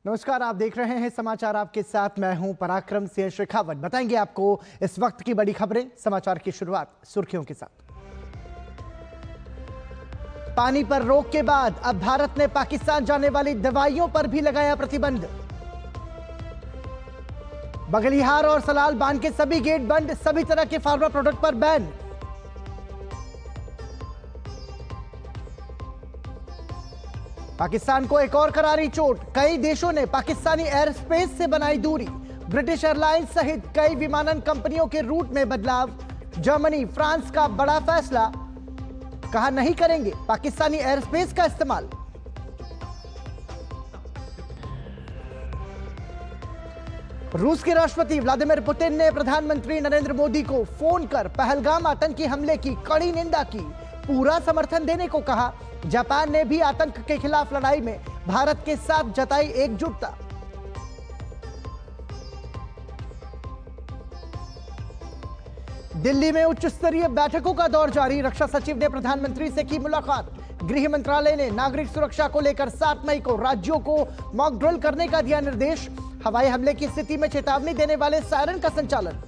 नमस्कार, आप देख रहे हैं समाचार आपके साथ। मैं हूं पराक्रम सिंह शेखावत। बताएंगे आपको इस वक्त की बड़ी खबरें। समाचार की शुरुआत सुर्खियों के साथ। पानी पर रोक के बाद अब भारत ने पाकिस्तान जाने वाली दवाइयों पर भी लगाया प्रतिबंध। बगलिहार और सलाल बांध के सभी गेट बंद, सभी तरह के फार्मा प्रोडक्ट पर बैन। पाकिस्तान को एक और करारी चोट, कई देशों ने पाकिस्तानी एयर स्पेस से बनाई दूरी। ब्रिटिश एयरलाइंस सहित कई विमानन कंपनियों के रूट में बदलाव। जर्मनी, फ्रांस का बड़ा फैसला, कहा नहीं करेंगे पाकिस्तानी एयर स्पेस का इस्तेमाल। रूस के राष्ट्रपति व्लादिमीर पुतिन ने प्रधानमंत्री नरेंद्र मोदी को फोन कर पहलगाम आतंकी हमले की कड़ी निंदा की, पूरा समर्थन देने को कहा। जापान ने भी आतंक के खिलाफ लड़ाई में भारत के साथ जताई एकजुटता। दिल्ली में उच्च स्तरीय बैठकों का दौर जारी। रक्षा सचिव ने प्रधानमंत्री से की मुलाकात। गृह मंत्रालय ने नागरिक सुरक्षा को लेकर 7 मई को राज्यों को मॉक ड्रिल करने का दिया निर्देश। हवाई हमले की स्थिति में चेतावनी देने वाले सायरन का संचालन।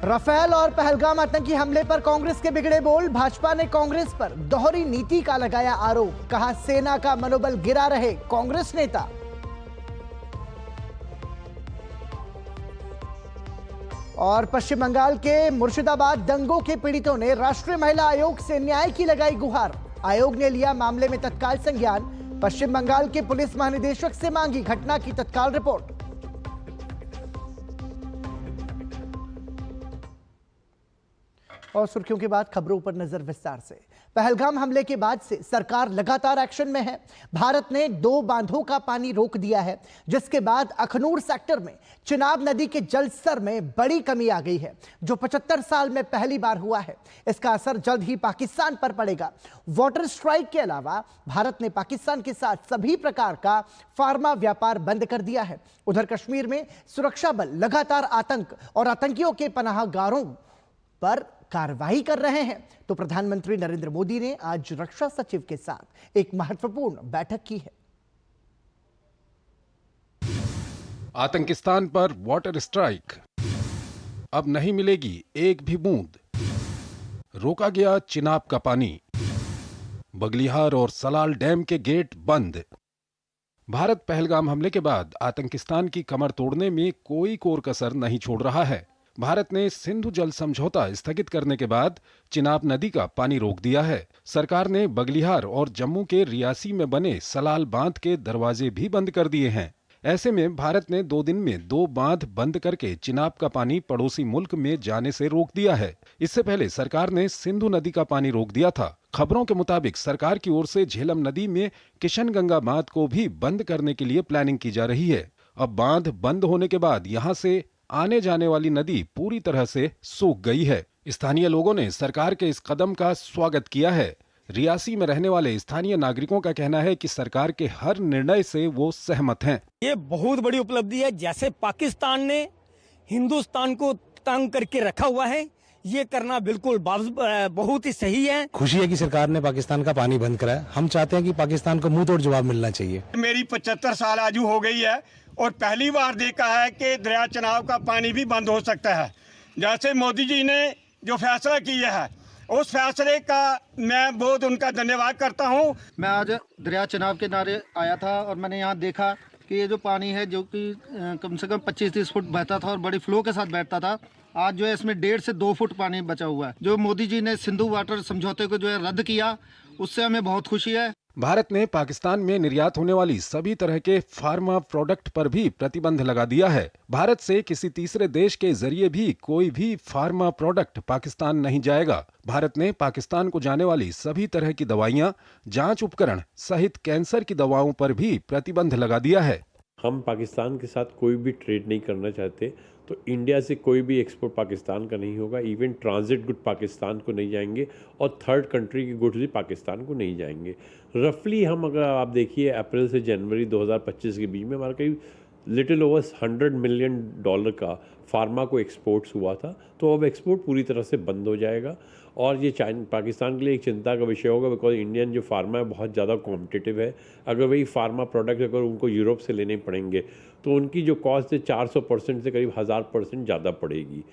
राफेल और पहलगाम आतंकी हमले पर कांग्रेस के बिगड़े बोल। भाजपा ने कांग्रेस पर दोहरी नीति का लगाया आरोप, कहा सेना का मनोबल गिरा रहे कांग्रेस नेता। और पश्चिम बंगाल के मुर्शिदाबाद दंगों के पीड़ितों ने राष्ट्रीय महिला आयोग से न्याय की लगाई गुहार। आयोग ने लिया मामले में तत्काल संज्ञान। पश्चिम बंगाल के पुलिस महानिदेशक से मांगी घटना की तत्काल रिपोर्ट। और सुर्खियों के बाद खबरों पर नजर विस्तार से। पहलगाम हमले के बाद से सरकार लगातार एक्शन में है। भारत ने 2 बांधों का पानी रोक दिया है, जिसके बाद अखनूर सेक्टर में चिनाब नदी के जल स्तर में बड़ी कमी आ गई है, जो 75 साल में पहली बार हुआ है। इसका असर जल्द ही पाकिस्तान पर पड़ेगा। वाटर स्ट्राइक के अलावा भारत ने पाकिस्तान के साथ सभी प्रकार का फार्मा व्यापार बंद कर दिया है। उधर कश्मीर में सुरक्षा बल लगातार आतंक और आतंकियों के पनाहगारों पर कार्रवाई कर रहे हैं। तो प्रधानमंत्री नरेंद्र मोदी ने आज रक्षा सचिव के साथ एक महत्वपूर्ण बैठक की है। आतंकिस्तान पर वाटर स्ट्राइक, अब नहीं मिलेगी एक भी बूंद। रोका गया चिनाब का पानी। बगलिहार और सलाल डैम के गेट बंद। भारत पहलगाम हमले के बाद आतंकिस्तान की कमर तोड़ने में कोई कोर कसर नहीं छोड़ रहा है। भारत ने सिंधु जल समझौता स्थगित करने के बाद चिनाब नदी का पानी रोक दिया है। सरकार ने बगलिहार और जम्मू के रियासी में बने सलाल बांध के दरवाजे भी बंद कर दिए हैं। ऐसे में भारत ने 2 दिन में 2 बांध बंद करके चिनाब का पानी पड़ोसी मुल्क में जाने से रोक दिया है। इससे पहले सरकार ने सिंधु नदी का पानी रोक दिया था। खबरों के मुताबिक सरकार की ओर से झेलम नदी में किशनगंगा बांध को भी बंद करने के लिए प्लानिंग की जा रही है। अब बांध बंद होने के बाद यहां से आने जाने वाली नदी पूरी तरह से सूख गई है। स्थानीय लोगों ने सरकार के इस कदम का स्वागत किया है। रियासी में रहने वाले स्थानीय नागरिकों का कहना है कि सरकार के हर निर्णय से वो सहमत हैं। ये बहुत बड़ी उपलब्धि है। जैसे पाकिस्तान ने हिंदुस्तान को तंग करके रखा हुआ है, ये करना बिल्कुल बहुत ही सही है। खुशी है कि सरकार ने पाकिस्तान का पानी बंद कराया। हम चाहते हैं कि पाकिस्तान को मुंह तोड़ जवाब मिलना चाहिए। मेरी 75 साल आयु हो गई है और पहली बार देखा है कि दरिया चिनाब का पानी भी बंद हो सकता है। जैसे मोदी जी ने जो फैसला किया है, उस फैसले का मैं बहुत उनका धन्यवाद करता हूँ। मैं आज दरिया चिनाब के किनारे आया था और मैंने यहाँ देखा कि ये जो पानी है, जो कि कम से कम 25-30 फुट बहता था और बड़ी फ्लो के साथ बैठता था, आज जो है इसमें 1.5 से 2 फुट पानी बचा हुआ है। जो मोदी जी ने सिंधु वाटर समझौते को जो है रद्द किया, उससे हमें बहुत खुशी है। भारत ने पाकिस्तान में निर्यात होने वाली सभी तरह के फार्मा प्रोडक्ट पर भी प्रतिबंध लगा दिया है। भारत से किसी तीसरे देश के जरिए भी कोई भी फार्मा प्रोडक्ट पाकिस्तान नहीं जाएगा। भारत ने पाकिस्तान को जाने वाली सभी तरह की दवाइयां, जांच उपकरण सहित कैंसर की दवाओं पर भी प्रतिबंध लगा दिया है। हम पाकिस्तान के साथ कोई भी ट्रेड नहीं करना चाहते, तो इंडिया से कोई भी एक्सपोर्ट पाकिस्तान का नहीं होगा। इवन ट्रांजिट गुड पाकिस्तान को नहीं जाएंगे और थर्ड कंट्री के गुड्स भी पाकिस्तान को नहीं जाएंगे। रफली हम अगर आप देखिए अप्रैल से जनवरी 2025 के बीच में हमारा करीब लिटिल ओवर $100 मिलियन का फार्मा को एक्सपोर्ट्स हुआ था, तो अब एक्सपोर्ट पूरी तरह से बंद हो जाएगा और ये पाकिस्तान के लिए एक चिंता का विषय होगा, बिकॉज इंडियन जो फार्मा है बहुत ज़्यादा कॉम्पिटिटिव है। अगर वही फार्मा प्रोडक्ट अगर उनको यूरोप से लेने पड़ेंगे तो उनकी जो कॉस्ट है 400% से करीब 1000% ज़्यादा पड़ेगी।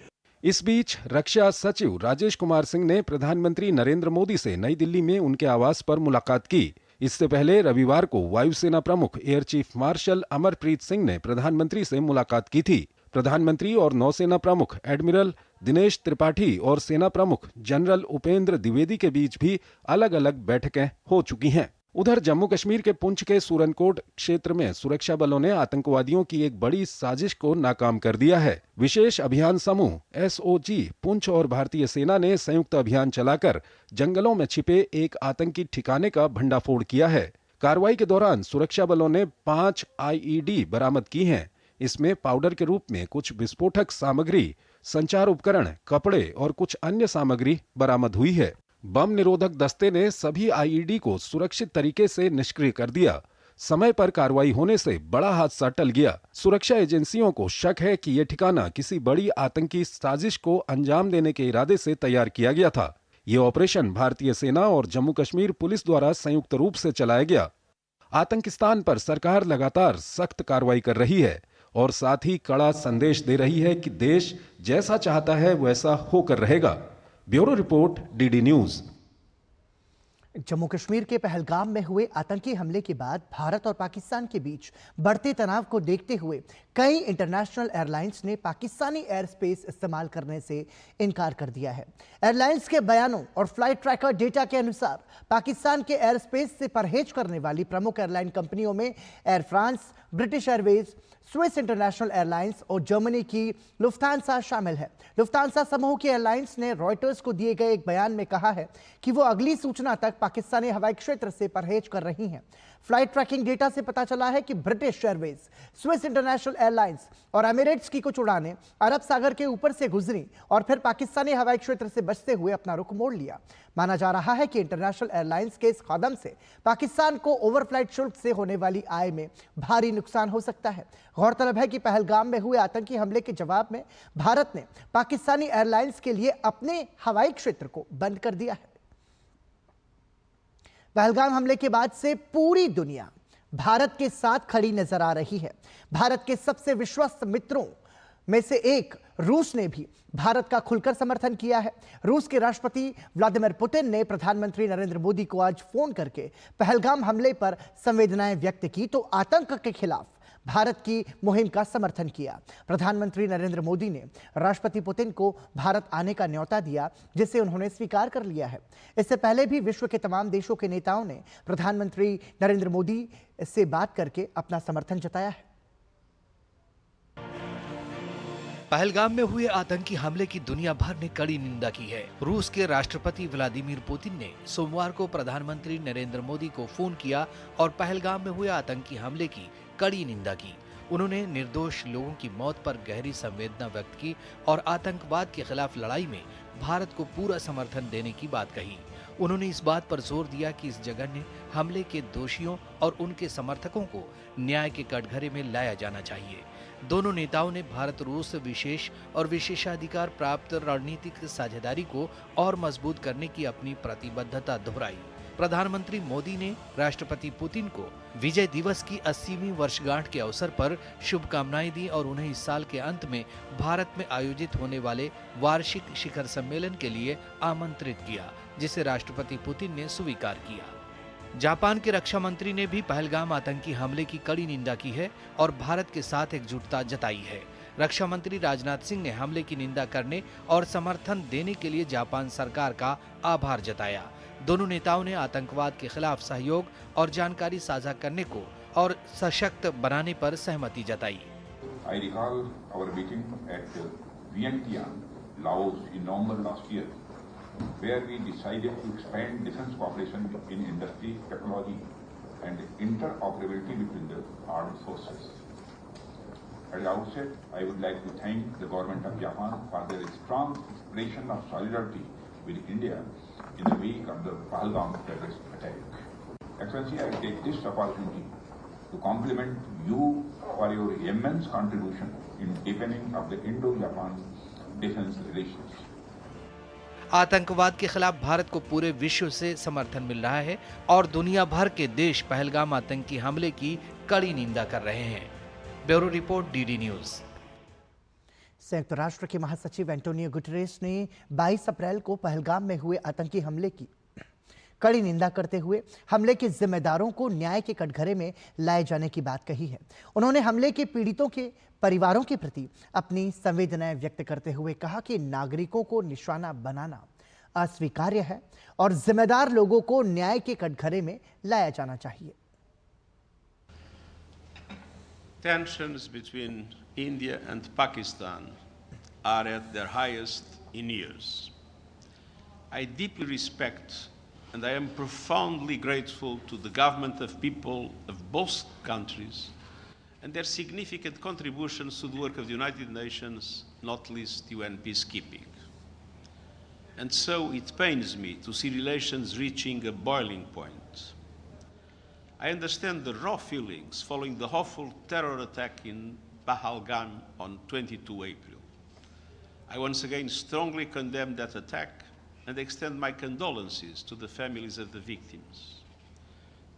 इस बीच रक्षा सचिव राजेश कुमार सिंह ने प्रधानमंत्री नरेंद्र मोदी से नई दिल्ली में उनके आवास पर मुलाकात की। इससे पहले रविवार को वायुसेना प्रमुख air chief marshal Amarpreet Singh ने प्रधानमंत्री से मुलाकात की थी। प्रधानमंत्री और नौसेना प्रमुख एडमिरल दिनेश त्रिपाठी और सेना प्रमुख जनरल उपेंद्र द्विवेदी के बीच भी अलग अलग बैठकें हो चुकी हैं। उधर जम्मू कश्मीर के पुंछ के सूरनकोट क्षेत्र में सुरक्षा बलों ने आतंकवादियों की एक बड़ी साजिश को नाकाम कर दिया है। विशेष अभियान समूह SOG पुंछ और भारतीय सेना ने संयुक्त अभियान चलाकर जंगलों में छिपे एक आतंकी ठिकाने का भंडाफोड़ किया है। कार्रवाई के दौरान सुरक्षा बलों ने 5 IED बरामद की हैं। इसमें पाउडर के रूप में कुछ विस्फोटक सामग्री, संचार उपकरण, कपड़े और कुछ अन्य सामग्री बरामद हुई है। बम निरोधक दस्ते ने सभी IED को सुरक्षित तरीके से निष्क्रिय कर दिया। समय पर कार्रवाई होने से बड़ा हादसा टल गया। सुरक्षा एजेंसियों को शक है कि यह ठिकाना किसी बड़ी आतंकी साजिश को अंजाम देने के इरादे से तैयार किया गया था। यह ऑपरेशन भारतीय सेना और जम्मू कश्मीर पुलिस द्वारा संयुक्त रूप से चलाया गया। आतंकिस्तान पर सरकार लगातार सख्त कार्रवाई कर रही है और साथ ही कड़ा संदेश दे रही है कि देश जैसा चाहता है वैसा होकर रहेगा। Bureau report, DD news. Jammu Kashmir के पहलगाम में हुए आतंकी हमले के बाद भारत और पाकिस्तान के बीच बढ़ते तनाव को देखते हुए कई इंटरनेशनल एयरलाइंस ने पाकिस्तानी एयर स्पेस इस्तेमाल करने से इनकार कर दिया है। एयरलाइंस के बयानों और फ्लाइट ट्रैकर डेटा के अनुसार पाकिस्तान के एयर स्पेस से परहेज करने वाली प्रमुख एयरलाइन कंपनियों में air France, British Airways, Swiss international airlines और जर्मनी की लुफ्तांसा शामिल है। लुफ्तांसा समूह की एयरलाइंस ने रॉयटर्स को दिए गए एक बयान में कहा है कि वो अगली सूचना तक पाकिस्तानी हवाई क्षेत्र से परहेज कर रही हैं। फ्लाइट ट्रैकिंग डेटा से पता चला है कि British Airways, Swiss international airlines और एमिरेट्स की कुछ उड़ानें अरब सागर के ऊपर से गुजरी और फिर पाकिस्तानी हवाई क्षेत्र से बचते हुए अपना रुख मोड़ लिया। माना जा रहा है कि इंटरनेशनल एयरलाइंस के इस कदम से पाकिस्तान को ओवरफ्लाइट शुल्क से होने वाली आय में भारी नुकसान हो सकता है। गौरतलब है कि पहलगाम में हुए आतंकी हमले के जवाब में भारत ने पाकिस्तानी एयरलाइंस के लिए अपने हवाई क्षेत्र को बंद कर दिया है। पहलगाम हमले के बाद से पूरी दुनिया भारत के साथ खड़ी नजर आ रही है। भारत के सबसे विश्वस्त मित्रों में से एक रूस ने भी भारत का खुलकर समर्थन किया है। रूस के राष्ट्रपति व्लादिमीर पुतिन ने प्रधानमंत्री नरेंद्र मोदी को आज फोन करके पहलगाम हमले पर संवेदनाएं व्यक्त की तो आतंक के खिलाफ भारत की मुहिम का समर्थन किया। प्रधानमंत्री नरेंद्र मोदी ने राष्ट्रपति पुतिन को भारत आने का न्योता दिया, जिसे उन्होंने स्वीकार कर लिया है। इससे पहले भी विश्व के तमाम देशों के नेताओं ने प्रधानमंत्री नरेंद्र मोदी से बात करके अपना समर्थन जताया है। पहलगाम में हुए आतंकी हमले की दुनिया भर ने कड़ी निंदा की है। रूस के राष्ट्रपति व्लादिमीर पुतिन ने सोमवार को प्रधानमंत्री नरेंद्र मोदी को फोन किया और पहलगाम में हुए आतंकी हमले की कड़ी निंदा की। उन्होंने निर्दोष लोगों की मौत पर गहरी संवेदना व्यक्त की और आतंकवाद के खिलाफ लड़ाई में भारत को पूरा समर्थन देने की बात कही। उन्होंने इस बात पर जोर दिया कि इस जघन्य हमले के दोषियों और उनके समर्थकों को न्याय के कटघरे में लाया जाना चाहिए। दोनों नेताओं ने भारत रूस विशेष और विशेषाधिकार प्राप्त रणनीतिक साझेदारी को और मजबूत करने की अपनी प्रतिबद्धता दोहराई। प्रधानमंत्री मोदी ने राष्ट्रपति पुतिन को विजय दिवस की 80वीं वर्षगांठ के अवसर पर शुभकामनाएं दी और उन्हें इस साल के अंत में भारत में आयोजित होने वाले वार्षिक शिखर सम्मेलन के लिए आमंत्रित किया, जिसे राष्ट्रपति पुतिन ने स्वीकार किया। जापान के रक्षा मंत्री ने भी पहलगाम आतंकी हमले की कड़ी निंदा की है और भारत के साथ एकजुटता जताई है। रक्षा मंत्री राजनाथ सिंह ने हमले की निंदा करने और समर्थन देने के लिए जापान सरकार का आभार जताया। दोनों नेताओं ने आतंकवाद के खिलाफ सहयोग और जानकारी साझा करने को और सशक्त बनाने पर सहमति जताई। I recall our meeting at Vientiane, Laos in November last year, where we decided to expand defense cooperation in industry, technology and interoperability between the armed forces. At the outset, I would like to thank the government of Japan for their strong expression of solidarity with India in the wake of the Pahalgam terrorist attack. Excellency, I take this opportunity to compliment you for your immense contribution in deepening of the Indo-Japan defense relations. आतंकवाद के खिलाफ भारत को पूरे विश्व से समर्थन मिल रहा है और दुनिया भर के देश पहलगाम आतंकी हमले की कड़ी निंदा कर रहे हैं। Bureau report, DD news. संयुक्त राष्ट्र के महासचिव एंटोनियो गुटेरेस ने 22 अप्रैल को पहलगाम में हुए आतंकी हमले की कड़ी निंदा करते हुए हमले के जिम्मेदारों को न्याय के कटघरे में लाए जाने की बात कही है। उन्होंने हमले के पीड़ितों के परिवारों के प्रति अपनी संवेदनाएं व्यक्त करते हुए कहा कि नागरिकों को निशाना बनाना अस्वीकार्य है और जिम्मेदार लोगों को न्याय के कटघरे में लाया जाना चाहिए। Tensions between India and Pakistan are at their highest in years. I deeply respect and I am profoundly grateful to the government of people of both countries and their significant contributions to the work of the United Nations, not least UN peacekeeping. And so it pains me to see relations reaching a boiling point. I understand the raw feelings following the awful terror attack in Pahalgam on 22 April. I once again strongly condemn that attack and extend my condolences to the families of the victims.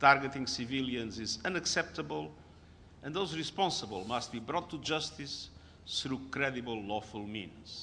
Targeting civilians is unacceptable, and those responsible must be brought to justice through credible lawful means.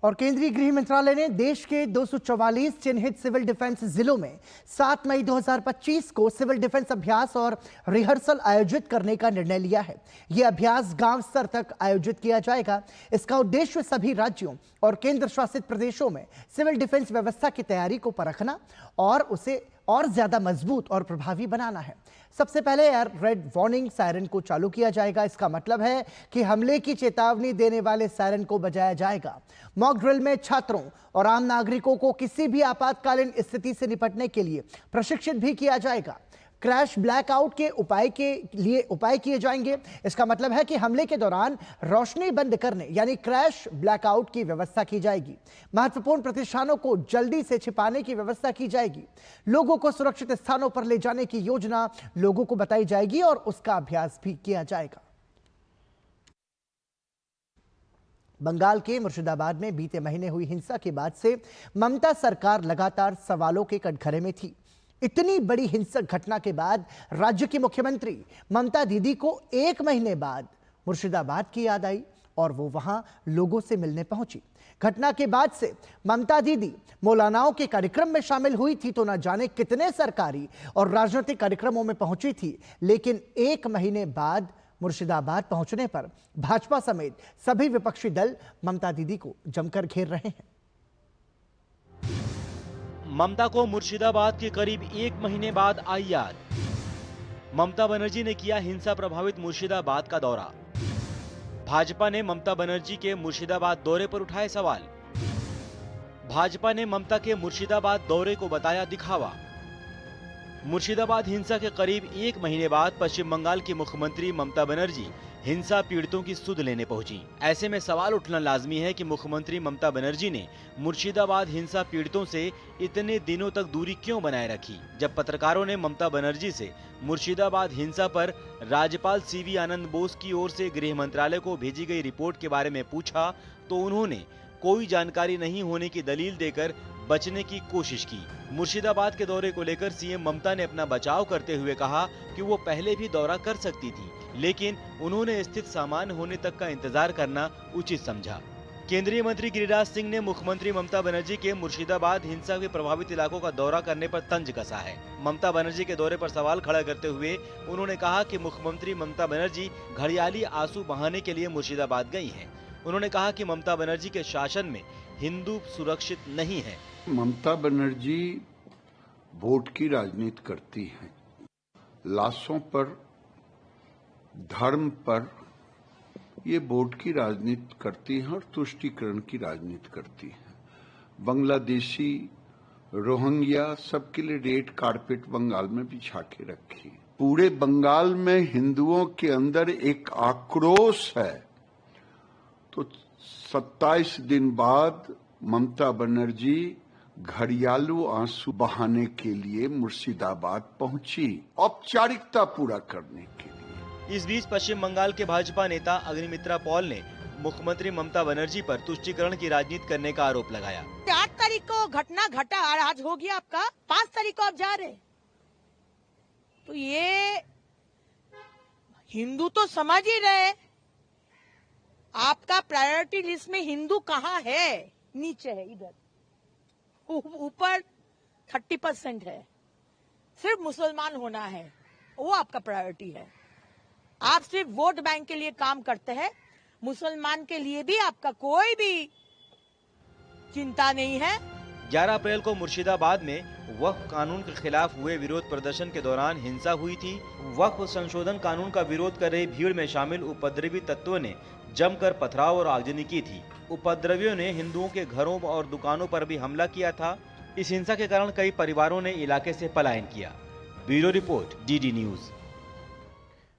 और केंद्रीय गृह मंत्रालय ने देश के 244 चिन्हित civil defence जिलों में 7 मई 2025 को सिविल डिफेंस अभ्यास और रिहर्सल आयोजित करने का निर्णय लिया है। यह अभ्यास गांव स्तर तक आयोजित किया जाएगा। इसका उद्देश्य सभी राज्यों और केंद्र शासित प्रदेशों में सिविल डिफेंस व्यवस्था की तैयारी को परखना और उसे और ज्यादा मजबूत और प्रभावी बनाना है। सबसे पहले एयर रेड वार्निंग सायरन को चालू किया जाएगा। इसका मतलब है कि हमले की चेतावनी देने वाले सायरन को बजाया जाएगा। मॉक ड्रिल में छात्रों और आम नागरिकों को किसी भी आपातकालीन स्थिति से निपटने के लिए प्रशिक्षित भी किया जाएगा। क्रैश ब्लैकआउट के उपाय किए जाएंगे। इसका मतलब है कि हमले के दौरान रोशनी बंद करने यानी क्रैश ब्लैकआउट की व्यवस्था की जाएगी। महत्वपूर्ण प्रतिष्ठानों को जल्दी से छिपाने की व्यवस्था की जाएगी। लोगों को सुरक्षित स्थानों पर ले जाने की योजना लोगों को बताई जाएगी और उसका अभ्यास भी किया जाएगा। बंगाल के मुर्शिदाबाद में बीते महीने हुई हिंसा के बाद से ममता सरकार लगातार सवालों के कटघरे में थी। इतनी बड़ी हिंसक घटना के बाद राज्य की मुख्यमंत्री ममता दीदी को 1 महीने बाद मुर्शिदाबाद की याद आई और वो वहां लोगों से मिलने पहुंची। घटना के बाद से ममता दीदी मौलानाओं के कार्यक्रम में शामिल हुई थी तो न जाने कितने सरकारी और राजनीतिक कार्यक्रमों में पहुंची थी, लेकिन 1 महीने बाद मुर्शिदाबाद पहुंचने पर भाजपा समेत सभी विपक्षी दल ममता दीदी को जमकर घेर रहे हैं। ममता को मुर्शिदाबाद के करीब 1 महीने बाद आई याद। ममता बनर्जी ने किया हिंसा प्रभावित मुर्शिदाबाद का दौरा। भाजपा ने ममता बनर्जी के मुर्शिदाबाद दौरे पर उठाए सवाल। भाजपा ने ममता के मुर्शिदाबाद दौरे को बताया दिखावा। मुर्शिदाबाद हिंसा के करीब 1 महीने बाद पश्चिम बंगाल की मुख्यमंत्री ममता बनर्जी हिंसा पीड़ितों की सुध लेने पहुंची। ऐसे में सवाल उठना लाजमी है कि मुख्यमंत्री ममता बनर्जी ने मुर्शिदाबाद हिंसा पीड़ितों से इतने दिनों तक दूरी क्यों बनाए रखी। जब पत्रकारों ने ममता बनर्जी से मुर्शिदाबाद हिंसा पर राज्यपाल सीवी आनंद बोस की ओर से गृह मंत्रालय को भेजी गई रिपोर्ट के बारे में पूछा तो उन्होंने कोई जानकारी नहीं होने की दलील देकर बचने की कोशिश की। मुर्शिदाबाद के दौरे को लेकर सीएम ममता ने अपना बचाव करते हुए कहा कि वो पहले भी दौरा कर सकती थी, लेकिन उन्होंने स्थिति सामान्य होने तक का इंतजार करना उचित समझा। केंद्रीय मंत्री गिरिराज सिंह ने मुख्यमंत्री ममता बनर्जी के मुर्शिदाबाद हिंसा के प्रभावित इलाकों का दौरा करने पर तंज कसा है। ममता बनर्जी के दौरे पर सवाल खड़ा करते हुए उन्होंने कहा कि मुख्यमंत्री ममता बनर्जी घड़ियाली आंसू बहाने के लिए मुर्शिदाबाद गई हैं। उन्होंने कहा कि ममता बनर्जी के शासन में हिंदू सुरक्षित नहीं है। ममता बनर्जी वोट की राजनीति करती हैं, लाशों पर, धर्म पर ये वोट की राजनीति करती हैं और तुष्टीकरण की राजनीति करती हैं। बांग्लादेशी, रोहिंग्या सबके लिए रेड कारपेट बंगाल में बिछा के रखी। पूरे बंगाल में हिंदुओं के अंदर एक आक्रोश है। तो 27 दिन बाद ममता बनर्जी घड़ियालू आंसू बहाने के लिए मुर्शिदाबाद पहुंची, औपचारिकता पूरा करने के लिए। इस बीच पश्चिम बंगाल के भाजपा नेता अग्निमित्रा पॉल ने मुख्यमंत्री ममता बनर्जी पर तुष्टीकरण की राजनीति करने का आरोप लगाया। 8 तारीख को घटना घटा, आज हो गया आपका, 5 तारीख को आप जा रहे, तो ये हिंदू तो समझ ही रहे, आपका प्रायोरिटी लिस्ट में हिंदू कहाँ है? नीचे है, इधर ऊपर 30% है, सिर्फ मुसलमान होना है, वो आपका प्रायोरिटी है। आप सिर्फ वोट बैंक के लिए काम करते हैं, मुसलमान के लिए भी आपका कोई भी चिंता नहीं है। 11 अप्रैल को मुर्शिदाबाद में वक्फ कानून के खिलाफ हुए विरोध प्रदर्शन के दौरान हिंसा हुई थी। वक्फ संशोधन कानून का विरोध कर रही भीड़ में शामिल उपद्रवी तत्वों ने जमकर पथराव और आगजनी की थी। उपद्रवियों ने हिंदुओं के घरों और दुकानों पर भी हमला किया था। इस हिंसा के कारण कई परिवारों ने इलाके से पलायन किया। Bureau report, DD news.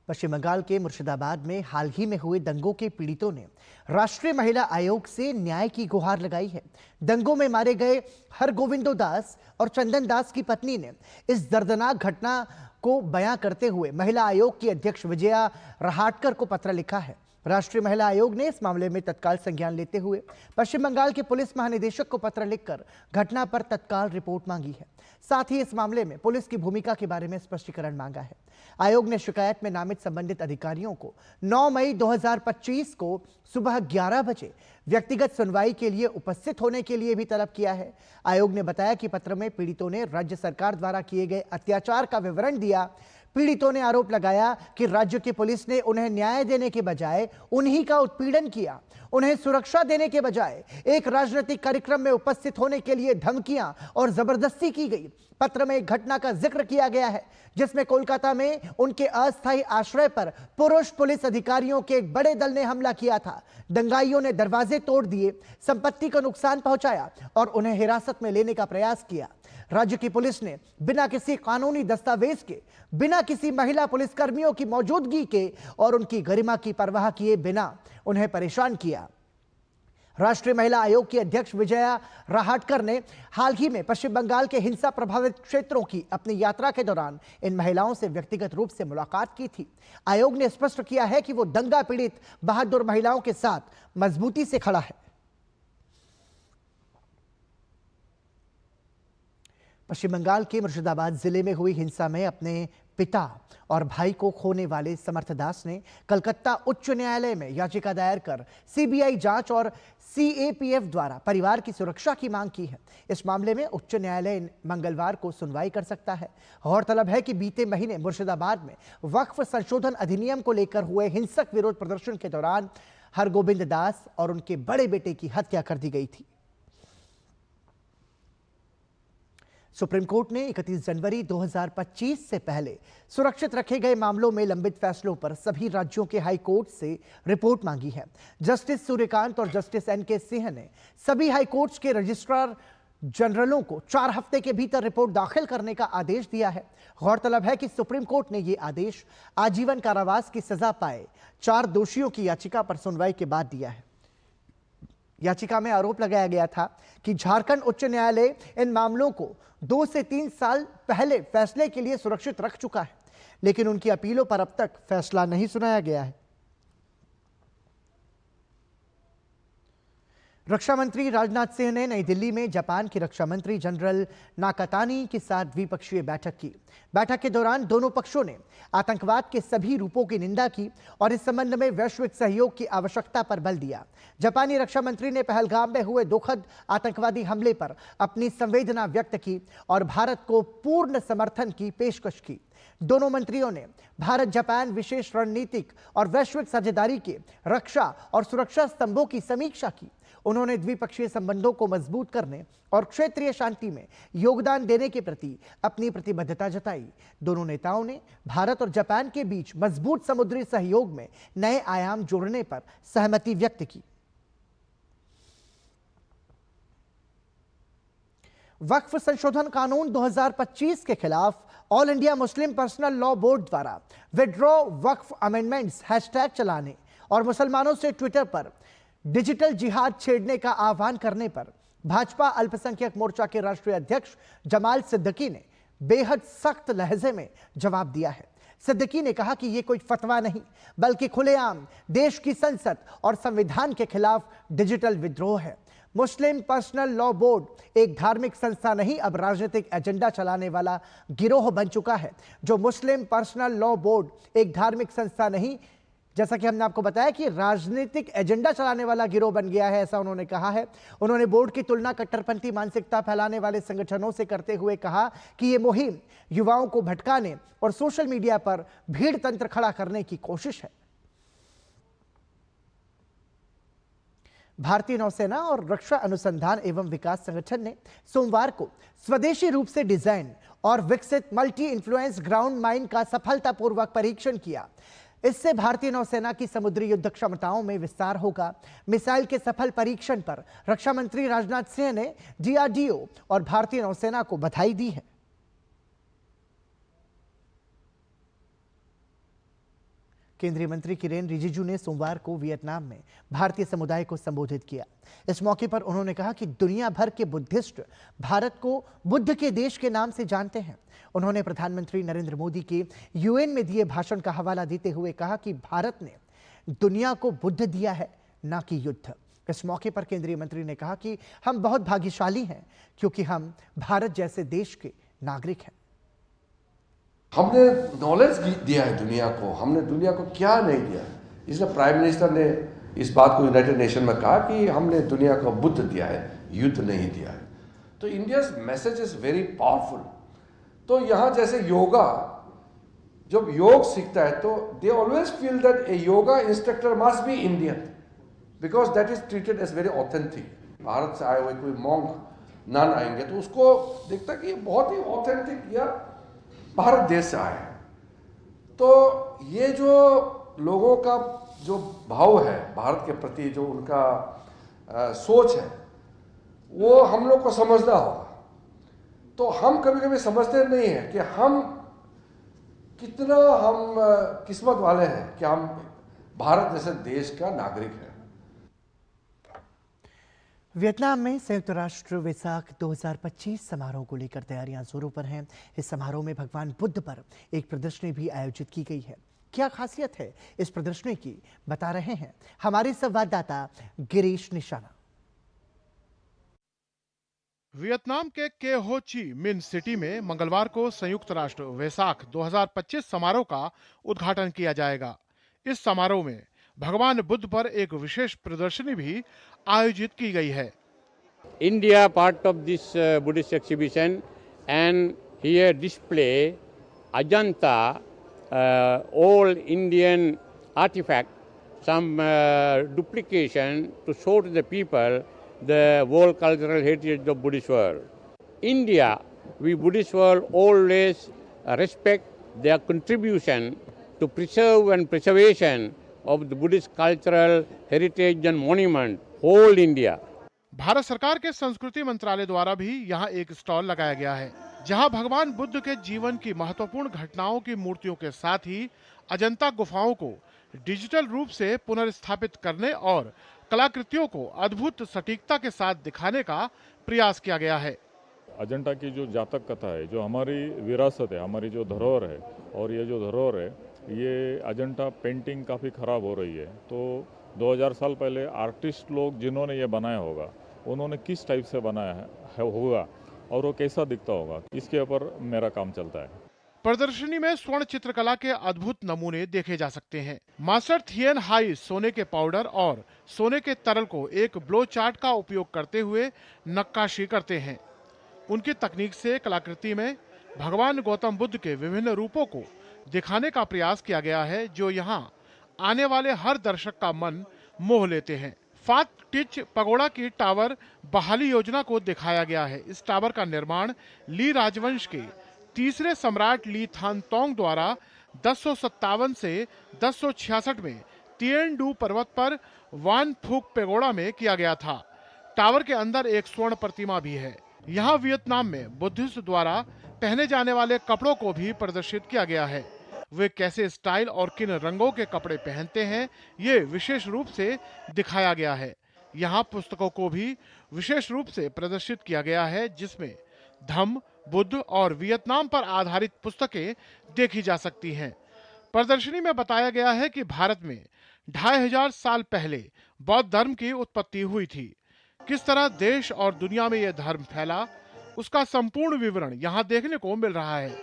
Paschim Bengal के मुर्शिदाबाद में हाल ही में हुए दंगों के पीड़ितों ने राष्ट्रीय महिला आयोग से न्याय की गुहार लगाई है। दंगों में मारे गए हरगोविंदो दास और चंदन दास की पत्नी ने इस दर्दनाक घटना को बयां करते हुए महिला आयोग की अध्यक्ष विजया रहाटकर को पत्र लिखा है। राष्ट्रीय महिला आयोग ने इस मामले में तत्काल संज्ञान लेते हुए पश्चिम बंगाल के पुलिस महानिदेशक को पत्र लिखकर घटना पर तत्काल रिपोर्ट मांगी है। साथ ही इस मामले में पुलिस की भूमिका के बारे में स्पष्टीकरण मांगा है। आयोग ने शिकायत में नामित संबंधित अधिकारियों को 9 मई 2025 को सुबह 11 बजे व्यक्तिगत सुनवाई के लिए उपस्थित होने के लिए भी तलब किया है। आयोग ने बताया कि पत्र में पीड़ितों ने राज्य सरकार द्वारा किए गए अत्याचार का विवरण दिया। पीड़ितों ने आरोप लगाया कि राज्य की पुलिस ने उन्हें न्याय देने के बजाय उन्हीं का उत्पीड़न किया। उन्हें सुरक्षा देने के बजाय एक राजनीतिक कार्यक्रम में उपस्थित होने के लिए धमकियां और जबरदस्ती की गई। पत्र में एक घटना का जिक्र किया गया है जिसमें कोलकाता में उनके अस्थायी आश्रय पर पुरुष पुलिस अधिकारियों के एक बड़े दल ने हमला किया था। दंगाइयों ने दरवाजे तोड़ दिए, संपत्ति को नुकसान पहुंचाया और उन्हें हिरासत में लेने का प्रयास किया। राज्य की पुलिस ने बिना किसी कानूनी दस्तावेज के, बिना किसी महिला पुलिसकर्मियों की मौजूदगी के और उनकी गरिमा की परवाह किए बिना उन्हें परेशान किया। राष्ट्रीय महिला आयोग की अध्यक्ष विजया रहाटकर ने हाल ही में पश्चिम बंगाल के हिंसा प्रभावित क्षेत्रों की अपनी यात्रा के दौरान इन महिलाओं से व्यक्तिगत रूप से मुलाकात की थी। आयोग ने स्पष्ट किया है कि वो दंगा पीड़ित बहादुर महिलाओं के साथ मजबूती से खड़ा है। पश्चिम बंगाल के मुर्शिदाबाद जिले में हुई हिंसा में अपने पिता और भाई को खोने वाले समर्थ दास ने कलकत्ता उच्च न्यायालय में याचिका दायर कर सीबीआई जांच और सीएपीएफ द्वारा परिवार की सुरक्षा की मांग की है। इस मामले में उच्च न्यायालय मंगलवार को सुनवाई कर सकता है। गौरतलब है कि बीते महीने मुर्शिदाबाद में वक्फ संशोधन अधिनियम को लेकर हुए हिंसक विरोध प्रदर्शन के दौरान हरगोविंद दास और उनके बड़े बेटे की हत्या कर दी गई थी। सुप्रीम कोर्ट ने 31 जनवरी 2025 से पहले सुरक्षित रखे गए मामलों में लंबित फैसलों पर सभी राज्यों के हाई कोर्ट से रिपोर्ट मांगी है। जस्टिस सूर्यकांत और जस्टिस एनके सिंह ने सभी हाई कोर्ट्स के रजिस्ट्रार जनरलों को 4 हफ्ते के भीतर रिपोर्ट दाखिल करने का आदेश दिया है। गौरतलब है कि सुप्रीम कोर्ट ने यह आदेश आजीवन कारावास की सजा पाए 4 दोषियों की याचिका पर सुनवाई के बाद दिया है। याचिका में आरोप लगाया गया था कि झारखंड उच्च न्यायालय इन मामलों को 2 से 3 साल पहले फैसले के लिए सुरक्षित रख चुका है, लेकिन उनकी अपीलों पर अब तक फैसला नहीं सुनाया गया है। रक्षा मंत्री राजनाथ सिंह ने नई दिल्ली में जापान के रक्षा मंत्री जनरल नाकातानी के साथ द्विपक्षीय बैठक की। बैठक के दौरान दोनों पक्षों ने आतंकवाद के सभी रूपों की निंदा की और इस संबंध में वैश्विक सहयोग की आवश्यकता पर बल दिया। जापानी रक्षा मंत्री ने पहलगाम में हुए दुखद आतंकवादी हमले पर अपनी संवेदना व्यक्त की और भारत को पूर्ण समर्थन की पेशकश की। दोनों मंत्रियों ने भारत जापान विशेष रणनीतिक और वैश्विक साझेदारी के रक्षा और सुरक्षा स्तंभों की समीक्षा की। उन्होंने द्विपक्षीय संबंधों को मजबूत करने और क्षेत्रीय शांति में योगदान देने के प्रति अपनी प्रतिबद्धता जताई। दोनों नेताओं ने भारत और जापान के बीच मजबूत समुद्री सहयोग में नए आयाम जोड़ने पर सहमति व्यक्त की। वक्फ संशोधन कानून 2025 के खिलाफ all India Muslim personal law board द्वारा विड्रॉ वक्फ अमेंडमेंट्स हैशटैग चलाने और मुसलमानों से ट्विटर पर डिजिटल जिहाद छेड़ने का आह्वान करने पर भाजपा अल्पसंख्यक मोर्चा के राष्ट्रीय अध्यक्ष जमाल सिद्दीकी ने बेहद सख्त लहजे में जवाब दिया है। सिद्दीकी ने कहा कि यह कोई फतवा नहीं बल्कि खुलेआम देश की संसद और संविधान के खिलाफ डिजिटल विद्रोह है। मुस्लिम पर्सनल लॉ बोर्ड एक धार्मिक संस्था नहीं, अब राजनीतिक एजेंडा चलाने वाला गिरोह बन चुका है। जो मुस्लिम पर्सनल लॉ बोर्ड एक धार्मिक संस्था नहीं, जैसा कि हमने आपको बताया कि राजनीतिक एजेंडा चलाने वाला गिरोह बन गया है, ऐसा उन्होंने कहा है। उन्होंने बोर्ड की तुलना कट्टरपंथी मानसिकता फैलाने वाले संगठनों से करते हुए कहा कि यह मुहिम युवाओं को भटकाने और सोशल मीडिया पर भीड़ तंत्र खड़ा करने की कोशिश है। भारतीय नौसेना और रक्षा अनुसंधान एवं विकास संगठन ने सोमवार को स्वदेशी रूप से डिजाइन और विकसित मल्टी इन्फ्लुएंस ग्राउंड माइन का सफलतापूर्वक परीक्षण किया। इससे भारतीय नौसेना की समुद्री युद्ध क्षमताओं में विस्तार होगा। मिसाइल के सफल परीक्षण पर रक्षा मंत्री राजनाथ सिंह ने DRDO और भारतीय नौसेना को बधाई दी है। केंद्रीय मंत्री किरेन रिजिजू ने सोमवार को वियतनाम में भारतीय समुदाय को संबोधित किया। इस मौके पर उन्होंने कहा कि दुनिया भर के बुद्धिस्ट भारत को बुद्ध के देश के नाम से जानते हैं। उन्होंने प्रधानमंत्री नरेंद्र मोदी के UN में दिए भाषण का हवाला देते हुए कहा कि भारत ने दुनिया को बुद्ध दिया है, ना कि युद्ध। इस मौके पर केंद्रीय मंत्री ने कहा कि हम बहुत भाग्यशाली हैं क्योंकि हम भारत जैसे देश के नागरिक हैं। हमने नॉलेज दिया है दुनिया को, हमने दुनिया को क्या नहीं दिया। इसलिए प्राइम मिनिस्टर ने इस बात को यूनाइटेड नेशन में कहा कि हमने दुनिया को बुद्ध दिया है, युद्ध नहीं दिया है। तो India's message is very powerful. तो यहाँ जैसे योगा, जब योग सीखता है तो they always feel that a yoga instructor must be Indian because that is treated as very authentic. Bharat से आए हुए कोई मॉन्क नन आएंगे तो उसको देखता कि बहुत ही ऑथेंटिक या भारत देश से आए हैं। तो ये जो लोगों का जो भाव है भारत के प्रति, जो उनका सोच है, वो हम लोग को समझना होगा। तो हम कभी कभी समझते नहीं हैं कि हम कितना किस्मत वाले हैं कि हम भारत जैसे देश का नागरिक हैं। वियतनाम में संयुक्त राष्ट्र वेसाक 2025 समारोह को लेकर तैयारियां जोरों पर हैं। इस समारोह में भगवान बुद्ध पर एक प्रदर्शनी भी आयोजित की गई है। क्या खासियत है इस प्रदर्शनी की, बता रहे हैं हमारे संवाददाता गिरीश निशाना। वियतनाम के के हो ची मिन सिटी में मंगलवार को संयुक्त राष्ट्र वेसाक 2025 समारोह का उद्घाटन किया जाएगा। इस समारोह में भगवान बुद्ध पर एक विशेष प्रदर्शनी भी आयोजित की गई है। India part of this Buddhist exhibition and here display Ajanta old Indian artifact, some duplication to show to the people the world cultural heritage of Buddhist world. India, we Buddhist world always respect their contribution to preserve and preservation of the Buddhist cultural heritage and monument, whole India. Bharat सरकार के संस्कृति मंत्रालय द्वारा भी यहाँ एक stall लगाया गया है, जहाँ भगवान बुद्ध के जीवन की महत्वपूर्ण घटनाओं की मूर्तियों के साथ ही अजंता गुफाओं को डिजिटल रूप से पुनर्स्थापित करने और कलाकृतियों को अद्भुत सटीकता के साथ दिखाने का प्रयास किया गया है। अजंता की जो जातक कथा है, जो हमारी विरासत है, हमारी जो धरोहर है, और ये जो धरोहर है, ये अजंता पेंटिंग काफ़ी ख़राब हो रही है। तो 2000 साल पहले आर्टिस्ट लोग जिन्होंने ये बनाया होगा, उन्होंने किस टाइप से बनाया होगा और वो कैसा दिखता होगा, इसके ऊपर मेरा काम चलता है। प्रदर्शनी में स्वर्ण चित्रकला के अद्भुत नमूने देखे जा सकते हैं। मास्टर थियन हाई सोने के पाउडर और सोने के तरल को एक ब्लो चार्ट का उपयोग करते हुए नक्काशी करते हैं। उनकी तकनीक से कलाकृति में भगवान गौतम बुद्ध के विभिन्न रूपों को दिखाने का प्रयास किया गया है, जो यहाँ आने वाले हर दर्शक का मन मोह लेते हैं। फात टिच पगोड़ा की टावर बहाली योजना को दिखाया गया है। इस टावर का निर्माण ली राजवंश के तीसरे सम्राट ली थान तोंग द्वारा 1057 से 1066 में तिएन डू पर्वत पर वान फूक पेगोड़ा में किया गया था। टावर के अंदर एक स्वर्ण प्रतिमा भी है। यहाँ वियतनाम में बुद्धिस्ट द्वारा पहने जाने वाले कपड़ों को भी प्रदर्शित किया गया है। वे कैसे स्टाइल और किन रंगों के कपड़े पहनते हैं, ये विशेष रूप से दिखाया गया है। यहाँ पुस्तकों को भी विशेष रूप से प्रदर्शित किया गया है, जिसमें धम्म, बुद्ध और वियतनाम पर आधारित पुस्तकें देखी जा सकती हैं। प्रदर्शनी में बताया गया है कि भारत में 2500 साल पहले बौद्ध धर्म की उत्पत्ति हुई थी। किस तरह देश और दुनिया में यह धर्म फैला, उसका संपूर्ण विवरण यहाँ देखने को मिल रहा है।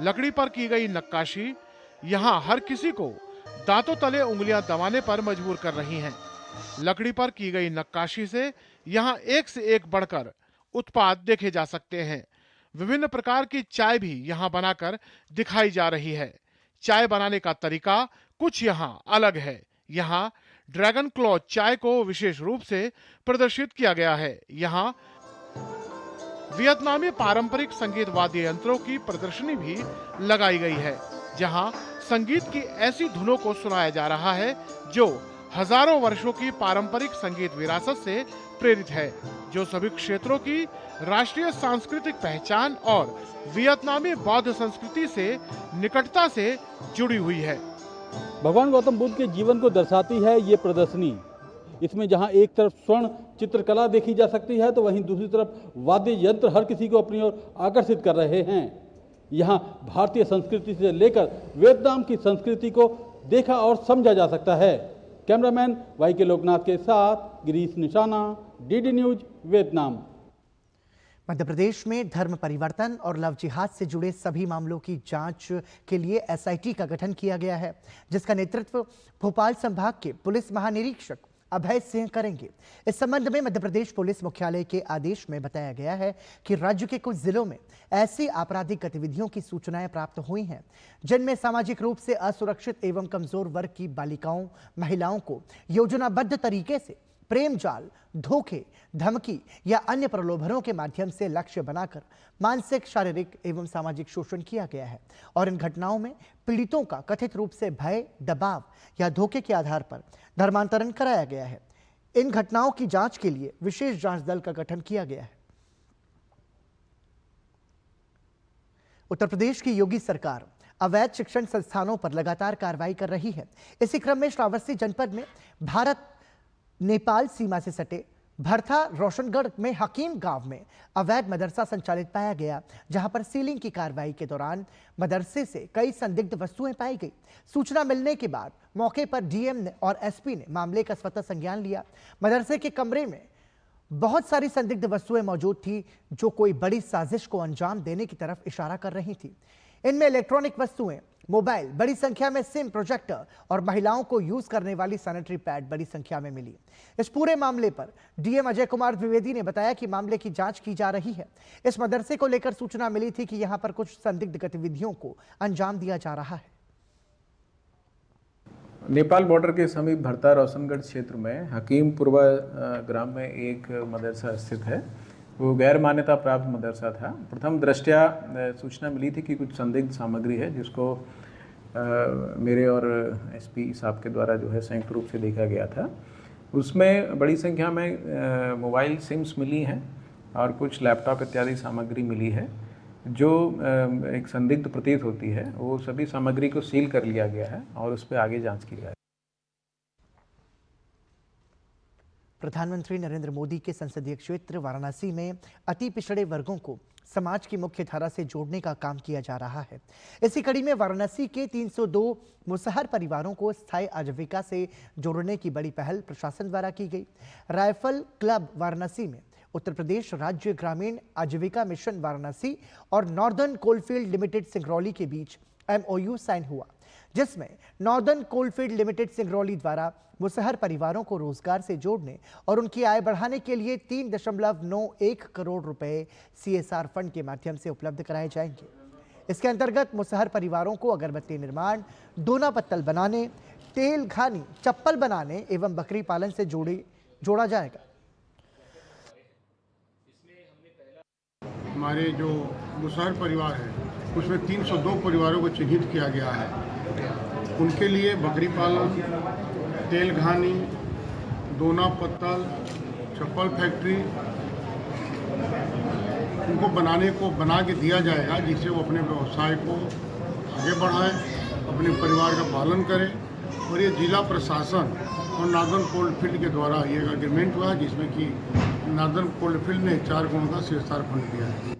लकड़ी पर की गई नक्काशी यहाँ हर किसी को दांतों तले उंगलियां दबाने पर मजबूर कर रही हैं। लकड़ी पर की गई नक्काशी से यहाँ एक से एक बढ़कर उत्पाद देखे जा सकते हैं। विभिन्न प्रकार की चाय भी यहाँ बनाकर दिखाई जा रही है। चाय बनाने का तरीका कुछ यहाँ अलग है। यहाँ ड्रैगन क्लॉ चाय को विशेष रूप से प्रदर्शित किया गया है। यहाँ वियतनामी पारंपरिक संगीत वाद्य यंत्रों की प्रदर्शनी भी लगाई गई है, जहाँ संगीत की ऐसी धुनों को सुनाया जा रहा है जो हजारों वर्षों की पारंपरिक संगीत विरासत से प्रेरित है, जो सभी क्षेत्रों की राष्ट्रीय सांस्कृतिक पहचान और वियतनामी बौद्ध संस्कृति से निकटता से जुड़ी हुई है। भगवान गौतम बुद्ध के जीवन को दर्शाती है ये प्रदर्शनी। इसमें जहां एक तरफ स्वर्ण चित्रकला देखी जा सकती है, तो वहीं दूसरी तरफ वाद्य यंत्र हर किसी को अपनी ओर आकर्षित कर रहे हैं। यहाँ भारतीय संस्कृति से लेकर वियतनाम की संस्कृति को देखा और समझा जा सकता है। कैमरामैन वाई.के. लोकनाथ के साथ गिरीश निशाना, DD news, Vietnam. Madhya Pradesh में धर्म परिवर्तन और लव जिहाद से जुड़े सभी मामलों की जांच के लिए एसआईटी का गठन किया गया है, जिसका नेतृत्व भोपाल संभाग के पुलिस महानिरीक्षक अभय सिंह करेंगे। इस संबंध में मध्य प्रदेश पुलिस मुख्यालय के आदेश में बताया गया है कि राज्य के कुछ जिलों में ऐसी आपराधिक गतिविधियों की सूचनाएं प्राप्त हुई हैं, जिनमें सामाजिक रूप से असुरक्षित एवं कमजोर वर्ग की बालिकाओं, महिलाओं को योजनाबद्ध तरीके से प्रेम जाल, धोखे, धमकी या अन्य प्रलोभनों के माध्यम से लक्ष्य बनाकर मानसिक, शारीरिक एवं सामाजिक शोषण किया गया है और इन घटनाओं में पीड़ितों का कथित रूप से भय, दबाव या धोखे के आधार पर धर्मांतरण कराया गया है। इन घटनाओं की जांच के लिए विशेष जांच दल का गठन किया गया है। उत्तर प्रदेश की योगी सरकार अवैध शिक्षण संस्थानों पर लगातार कार्रवाई कर रही है। इसी क्रम में श्रावस्ती जनपद में भारत नेपाल सीमा से सटे भरथा रोशनगढ़ में हकीम गांव में अवैध मदरसा संचालित पाया गया, जहां पर सीलिंग की कार्रवाई के दौरान मदरसे से कई संदिग्ध वस्तुएं पाई गई। सूचना मिलने के बाद मौके पर डीएम और एसपी ने मामले का स्वतः संज्ञान लिया। मदरसे के कमरे में बहुत सारी संदिग्ध वस्तुएं मौजूद थी, जो कोई बड़ी साजिश को अंजाम देने की तरफ इशारा कर रही थी। इनमें इलेक्ट्रॉनिक वस्तुएं, मोबाइल, बड़ी संख्या में सिम, प्रोजेक्टर और महिलाओं को यूज करने वाली सैनिटरी पैड बड़ी संख्या में मिली। इस पूरे मामले पर डीएम अजय कुमार द्विवेदी ने बताया कि मामले की जांच की जा रही है। इस मदरसे को लेकर सूचना मिली थी कि यहां पर कुछ संदिग्ध गतिविधियों को अंजाम दिया जा रहा है। नेपाल बॉर्डर के समीप भरता रोशनगढ़ क्षेत्र में हकीमपुरवा ग्राम में एक मदरसा स्थित है। वो गैर मान्यता प्राप्त मदरसा था। प्रथम दृष्टया सूचना मिली थी कि कुछ संदिग्ध सामग्री है, जिसको मेरे और एसपी साहब के द्वारा जो है संयुक्त रूप से देखा गया था। उसमें बड़ी संख्या में मोबाइल सिम्स मिली हैं और कुछ लैपटॉप इत्यादि सामग्री मिली है, जो एक संदिग्ध प्रतीत होती है। वो सभी सामग्री को सील कर लिया गया है और उस पर आगे जांच की जाए। प्रधानमंत्री नरेंद्र मोदी के संसदीय क्षेत्र वाराणसी में अति पिछड़े वर्गों को समाज की मुख्य धारा से जोड़ने का काम किया जा रहा है। इसी कड़ी में वाराणसी के 302 मुसहर परिवारों को स्थायी आजीविका से जोड़ने की बड़ी पहल प्रशासन द्वारा की गई। राइफल क्लब वाराणसी में उत्तर प्रदेश राज्य ग्रामीण आजीविका मिशन वाराणसी और नॉर्दर्न कोलफील्ड लिमिटेड सिंगरौली के बीच MOU साइन हुआ, जिसमें नॉर्दर्न कोलफील्ड लिमिटेड सिंगरौली द्वारा मुसहर परिवारों को रोजगार से जोड़ने और उनकी आय बढ़ाने के लिए 3.91 करोड़ रुपए CSR फंड के माध्यम से उपलब्ध कराए जाएंगे। इसके अंतर्गत मुसहर परिवारों को अगरबत्ती निर्माण, दोना पत्तल बनाने, तेल घानी, चप्पल बनाने एवं बकरी पालन से जोड़ा जाएगा। हमारे जो मुसहर परिवार है, उसमें 302 परिवारों को चिन्हित किया गया है। उनके लिए बकरी पालन, तेल घानी, दोना पत्तल, चप्पल फैक्ट्री उनको बना के दिया जाएगा, जिससे वो अपने व्यवसाय को आगे बढ़ाएं, अपने परिवार का पालन करें। और ये जिला प्रशासन और नॉर्दर्न कोलफील्ड के द्वारा ये एग्रीमेंट हुआ, जिसमें कि नॉर्दर्न कोलफील्ड ने 4 करोड़ का CSR फंड दिया है।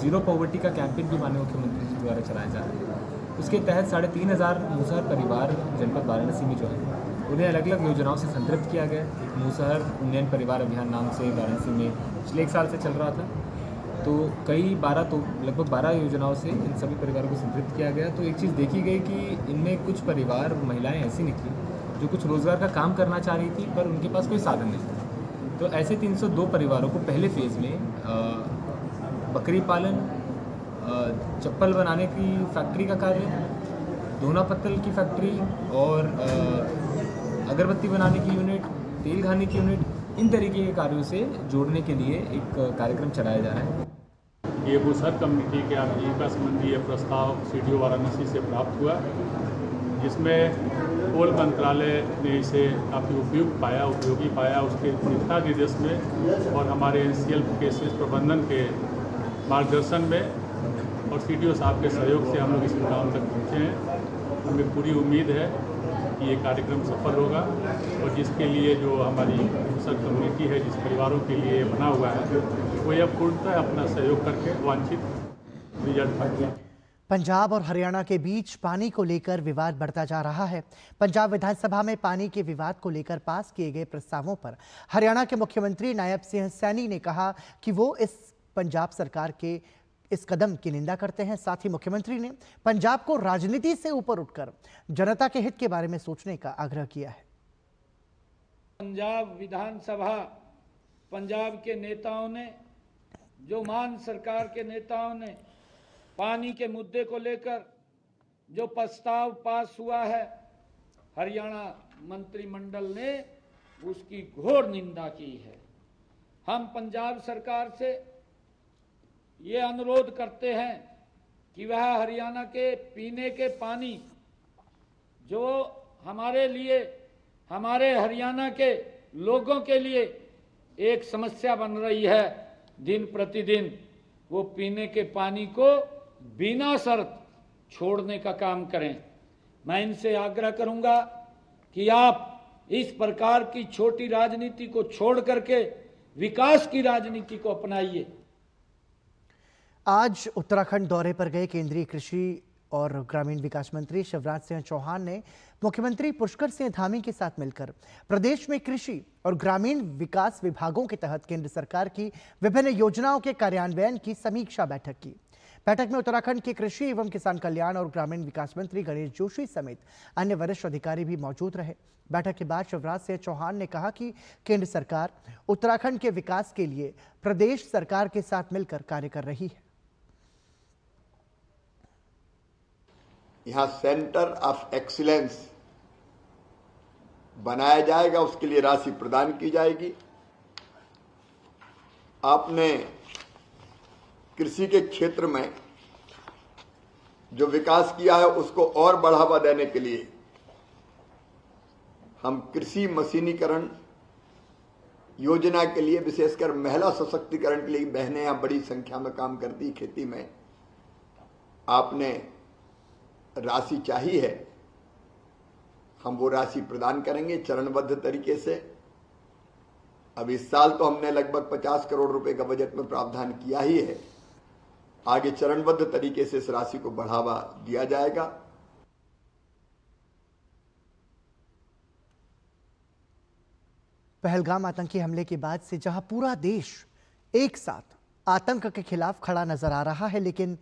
जीरो पॉवर्टी का कैंपेन भी माननीय मुख्यमंत्री जी द्वारा चलाया जा रहा है। उसके तहत 3500 मूसहर परिवार जनपद वाराणसी में जो है उन्हें अलग अलग योजनाओं से संतृप्त किया गया। एक मूसहर उन्नयन परिवार अभियान नाम से वाराणसी में पिछले 1 साल से चल रहा था, तो लगभग 12 योजनाओं से इन सभी परिवारों को संतृप्त किया गया। तो एक चीज़ देखी गई कि इनमें कुछ परिवार महिलाएं ऐसी निकली जो कुछ रोज़गार का काम करना चाह रही थी पर उनके पास कोई साधन नहीं था। तो ऐसे 302 परिवारों को पहले फेज़ में बकरी पालन, चप्पल बनाने की फैक्ट्री का कार्य, धोना पत्तल की फैक्ट्री और अगरबत्ती बनाने की यूनिट, तेल घानी की यूनिट, इन तरीके के कार्यों से जोड़ने के लिए एक कार्यक्रम चलाया जा रहा है। ये मूसहर कम्युनिटी के आजीविका संबंधी ये प्रस्ताव CDO वाराणसी से प्राप्त हुआ, जिसमें कोल मंत्रालय ने इसे काफ़ी उपयोगी पाया। उसके दिशा निर्देश में और हमारे NCL केसेस प्रबंधन के मार्गदर्शन में और CDO साहब के सहयोग से हम लोग इस मुकाम तक पहुँचे हैं। हमें पूरी उम्मीद है कि ये कार्यक्रम सफल होगा और जिसके लिए जो हमारी मूसहर कम्युनिटी है, जिस परिवारों के लिए बना हुआ है, वो यह पूर्णतः अपना सहयोग करके वांछित रिजल्ट पाएंगे। पंजाब और हरियाणा के बीच पानी को लेकर विवाद बढ़ता जा रहा है। पंजाब विधानसभा में पानी के विवाद को लेकर पास किए गए प्रस्तावों पर हरियाणा के मुख्यमंत्री नायब सिंह सैनी ने कहा कि वो इस पंजाब सरकार के इस कदम की निंदा करते हैं। साथ ही मुख्यमंत्री ने पंजाब को राजनीति से ऊपर उठकर जनता के हित के बारे में सोचने का आग्रह किया है। पंजाब विधानसभा, पंजाब के नेताओं ने, जो मान सरकार के नेताओं ने पानी के मुद्दे को लेकर जो प्रस्ताव पास हुआ है, हरियाणा मंत्रिमंडल ने उसकी घोर निंदा की है। हम पंजाब सरकार से ये अनुरोध करते हैं कि वह हरियाणा के पीने के पानी, जो हमारे लिए, हमारे हरियाणा के लोगों के लिए एक समस्या बन रही है दिन प्रतिदिन, वो पीने के पानी को बिना शर्त छोड़ने का काम करें। मैं इनसे आग्रह करूंगा कि आप इस प्रकार की छोटी राजनीति को छोड़ करके विकास की राजनीति को अपनाइए। आज उत्तराखंड दौरे पर गए केंद्रीय कृषि और ग्रामीण विकास मंत्री शिवराज सिंह चौहान ने मुख्यमंत्री पुष्कर सिंह धामी के साथ मिलकर प्रदेश में कृषि और ग्रामीण विकास विभागों के तहत केंद्र सरकार की विभिन्न योजनाओं के कार्यान्वयन की समीक्षा बैठक की। बैठक में उत्तराखंड के कृषि एवं किसान कल्याण और ग्रामीण विकास मंत्री गणेश जोशी समेत अन्य वरिष्ठ अधिकारी भी मौजूद रहे। बैठक के बाद शिवराज सिंह चौहान ने कहा कि केंद्र सरकार उत्तराखंड के विकास के लिए प्रदेश सरकार के साथ मिलकर कार्य कर रही है। यहाँ सेंटर ऑफ एक्सीलेंस बनाया जाएगा, उसके लिए राशि प्रदान की जाएगी। आपने कृषि के क्षेत्र में जो विकास किया है उसको और बढ़ावा देने के लिए हम कृषि मशीनीकरण योजना के लिए, विशेषकर महिला सशक्तिकरण के लिए, बहनें यहाँ बड़ी संख्या में काम करती खेती में, आपने राशि चाहिए है, हम वो राशि प्रदान करेंगे चरणबद्ध तरीके से। अब इस साल तो हमने लगभग 50 करोड़ रुपए का बजट में प्रावधान किया ही है, आगे चरणबद्ध तरीके से इस राशि को बढ़ावा दिया जाएगा। पहलगाम आतंकी हमले के बाद से जहां पूरा देश एक साथ आतंक के खिलाफ खड़ा नजर आ रहा है, लेकिन